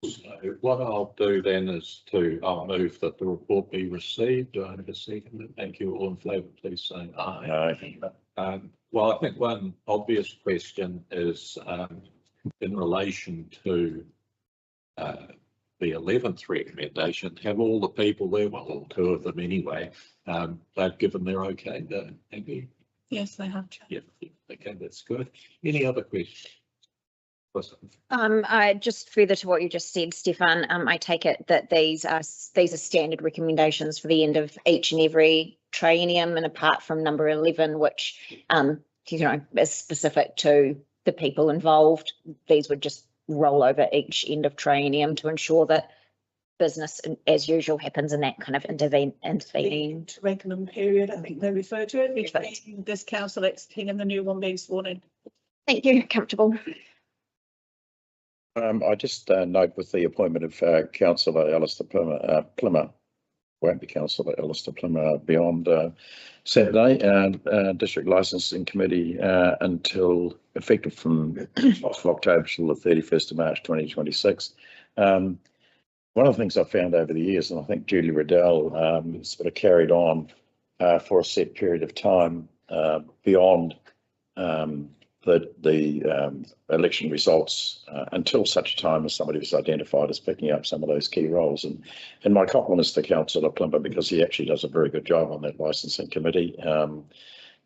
So what I'll do then is I'll move that the report be received. Do I have a second? Thank you. All in favour, please say aye. Aye. Well, I think one obvious question is in relation to the 11th recommendation, have all the people there, well, all 2 of them anyway, they've given their okay, have you? Yes, they have. Yeah, okay, that's good. Any other questions? I just further to what you just said, Stefan, I take it that these are standard recommendations for the end of each and every triennium, and apart from number 11, which is specific to the people involved, these would just roll over each end of triennium to ensure that business as usual happens in that kind of intervening. Interregnum period, I think they refer to it, between this council exiting and the new one being sworn in. Thank you. Comfortable. I just note with the appointment of Councillor Alistair Plimmer, won't be Councillor Alistair Plimmer beyond Saturday, and District Licensing Committee until effective from October till the 31st of March 2026. One of the things I've found over the years, and I think Julie Riddell sort of carried on for a set period of time beyond the election results until such time as somebody was identified as picking up some of those key roles. And my compliments to Councillor Plimmer, because he actually does a very good job on that licensing committee.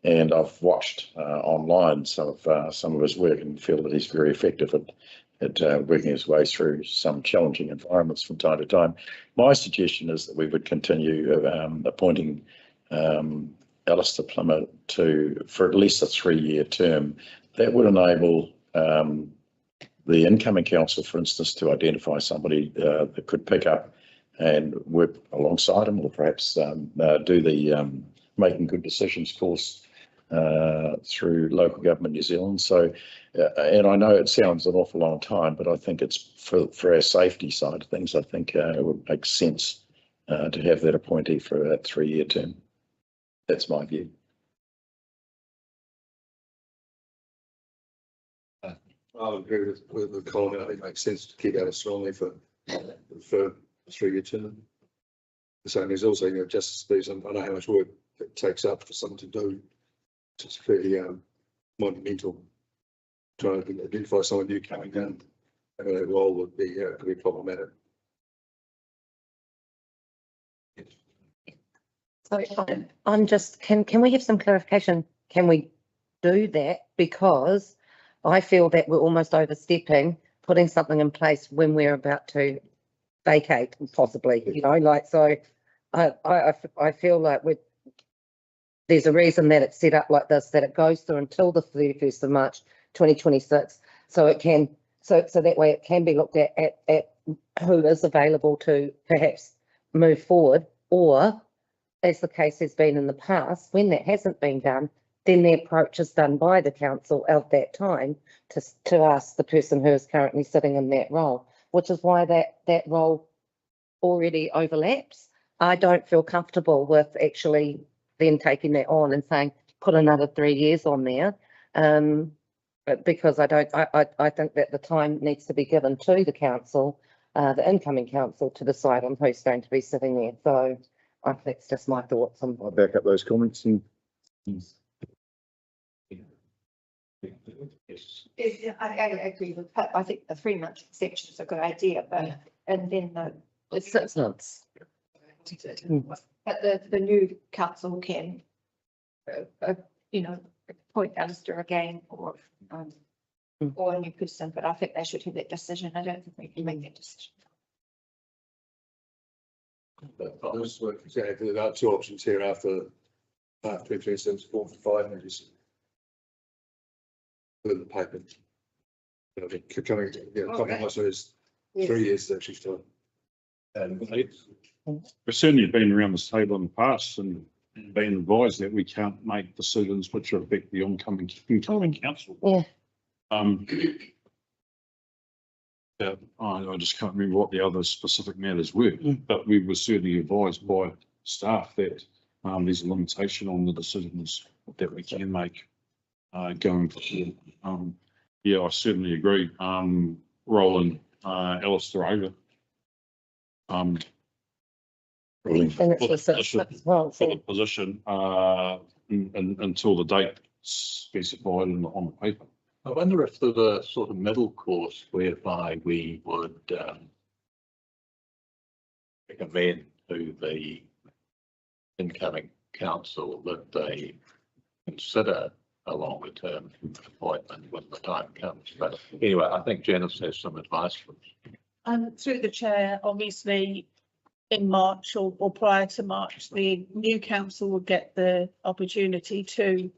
And I've watched online some of his work and feel that he's very effective at working his way through some challenging environments from time to time. My suggestion is that we would continue appointing Alistair Plimmer for at least a 3-year term. That would enable the incoming council, for instance, to identify somebody that could pick up and work alongside him, or perhaps do the making good decisions course through Local Government New Zealand. So, and I know it sounds an awful long time, but I think it's for our safety side of things, I think it would make sense to have that appointee for that 3-year term. That's my view. I would agree with Colin. I think it makes sense to keep Alice strongly for a 3-year term. So there's also, justice fees. I know how much work it takes up for someone to do. It's fairly monumental. Trying to identify someone new coming in, having that role would be could be problematic. So I'm just, can we have some clarification? Can we do that? Because I feel that we're almost overstepping, putting something in place when we're about to vacate, possibly, so I feel like there's a reason that it's set up like this, that it goes through until the 31st of March 2026. So it can, so that way it can be looked at who is available to perhaps move forward, or as the case has been in the past, when that hasn't been done, then the approach is done by the council at that time to ask the person who is currently sitting in that role, which is why that role already overlaps. I don't feel comfortable with actually then taking that on and saying, put another 3 years on there. Because I think that the time needs to be given to the council, the incoming council, to decide on who's going to be sitting there. So that's just my thoughts on. I'll back up those comments and Yeah, I agree with Pat. I think the 3-month extension is a good idea, but, and then It's 6 months. but the new council can, appoint Alistair again or a new person, but I think they should have that decision. I don't think we can make that decision. This work, exactly, there are 2 options here after 2027, 4 to 5 measures. For the paper. I think coming, so is 3 years actually still. And we've certainly been around this table in the past and been advised that we can't make decisions which affect the incoming council. Yeah. Yeah, I just can't remember what the other specific matters were, but we were certainly advised by staff that there's a limitation on the decisions that we can make going forward. Yeah, I certainly agree. Roland, Alistair over. And it's just For the position until the date specified on the paper. I wonder if there's a sort of middle course whereby we would recommend to the incoming council that they consider a longer term appointment when the time comes. But anyway, I think Janice has some advice for us. Through the chair, obviously, in March or prior to March, the new council will get the opportunity to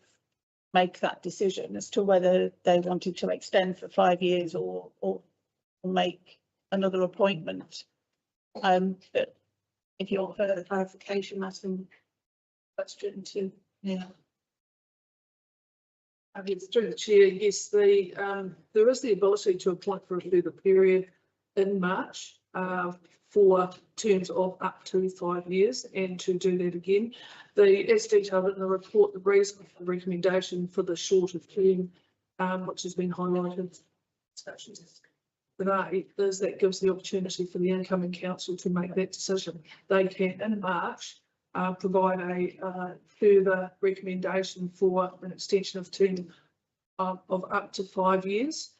make that decision as to whether they wanted to extend for 5 years or make another appointment. But if you want further clarification, that's a question too. Yeah. I mean, through the chair, yes, there is the ability to apply for a further period in March for terms of up to 5 years, and to do that again. As detailed in the report, the reason for the recommendation for the shorter term, which has been highlighted today, is that gives the opportunity for the incoming council to make that decision. They can, in March, provide a further recommendation for an extension of term of up to 5 years.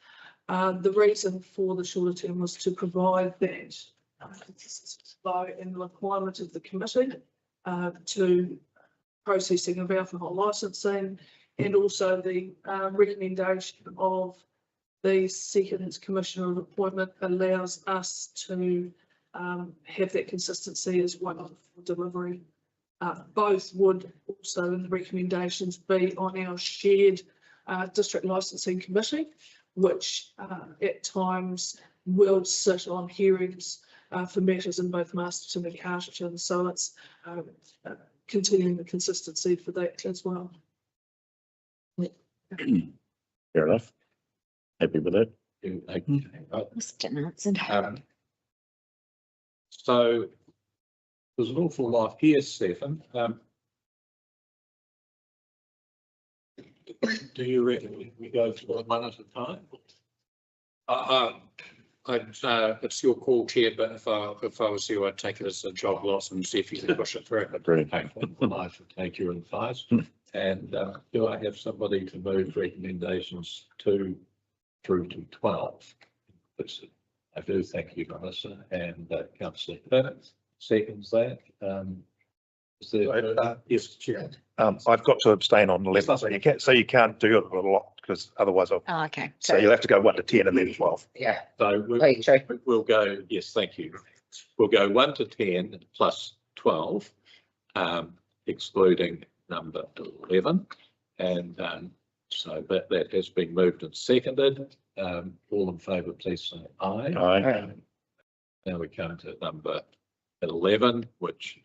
The reason for the shorter term was to provide that flow and the requirement of the committee to processing of alcohol licensing, and also the recommendation of the second commissioner of appointment allows us to have that consistency as well for delivery. Both would also, in the recommendations, be on our shared district licensing committee, which at times will sit on hearings for matters in both Masterton and Carterton. So it's continuing the consistency for that as well. Fair enough. Happy with that. So there's an awful lot here, Stephen. Do you reckon we go for one at a time? It's your call, Chair, but if I was you, I'd take it as a job loss and see if you can push it through. Well, I should take your advice. And do I have somebody to move recommendations 2 through to 12? I do, thank you, Melissa, and Councillor Bennett seconds that. Yes, Chair. I've got to abstain on 11, so you can't do it a lot, because otherwise I'll. Okay. So you'll have to go 1 to 10 and then 12. Yeah. So we'll go, yes, thank you. We'll go 1 to 10 plus 12, excluding number 11. And so that has been moved and seconded. All in favour, please say aye. Aye. Now we come to number 11, which,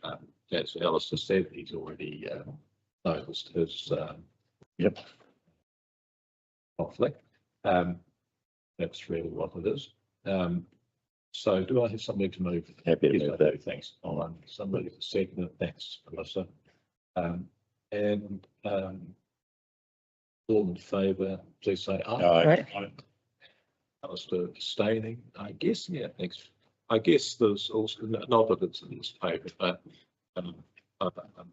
as Alistair said, he's already noticed his Yep. conflict. That's really what it is. So do I have somebody to move? Happy to Yes, move I that. do. Thanks. Somebody to second it. Thanks, Melissa. And all in favour, please say aye. Aye. Alistair abstaining, I guess, yeah, thanks. I guess there's also, not that it's in this paper, but I'm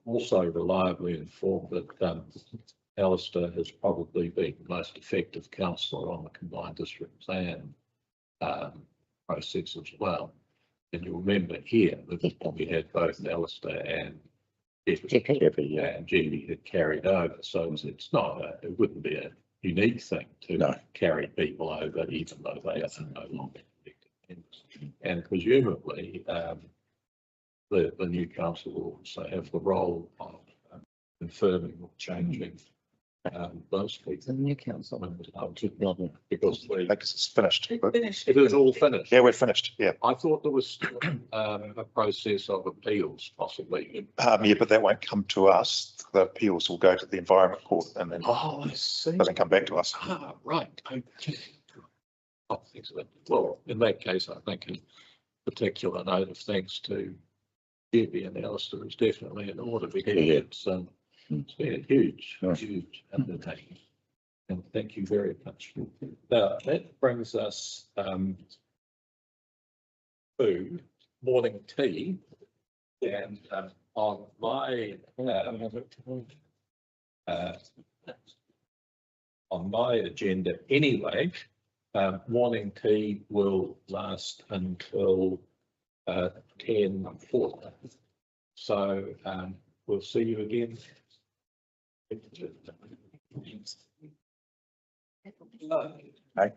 also reliably informed that Alistair has probably been the most effective councillor on the combined district plan process as well. And you'll remember here that we had both Alistair and GP. and GB had carried over, so it's not, it wouldn't be a unique thing to carry people over, even though they are no longer elected members. And presumably, the new council will also have the role of confirming or changing those people. The new council. Because I think it's finished. it is all finished. Yeah, we're finished. Yeah. I thought there was still a process of appeals possibly. Yeah, but that won't come to us. The appeals will go to the Environment Court and then Oh, I see. doesn't come back to us. Ah, right, okay. Oh, excellent. Well, in that case, I think a particular note of thanks to Debbie and Alistair is definitely in order because it's been a huge undertaking. And thank you very much. Now, that brings us to morning tea. And on my agenda anyway, morning tea will last until 10:40. So we'll see you again. Hey.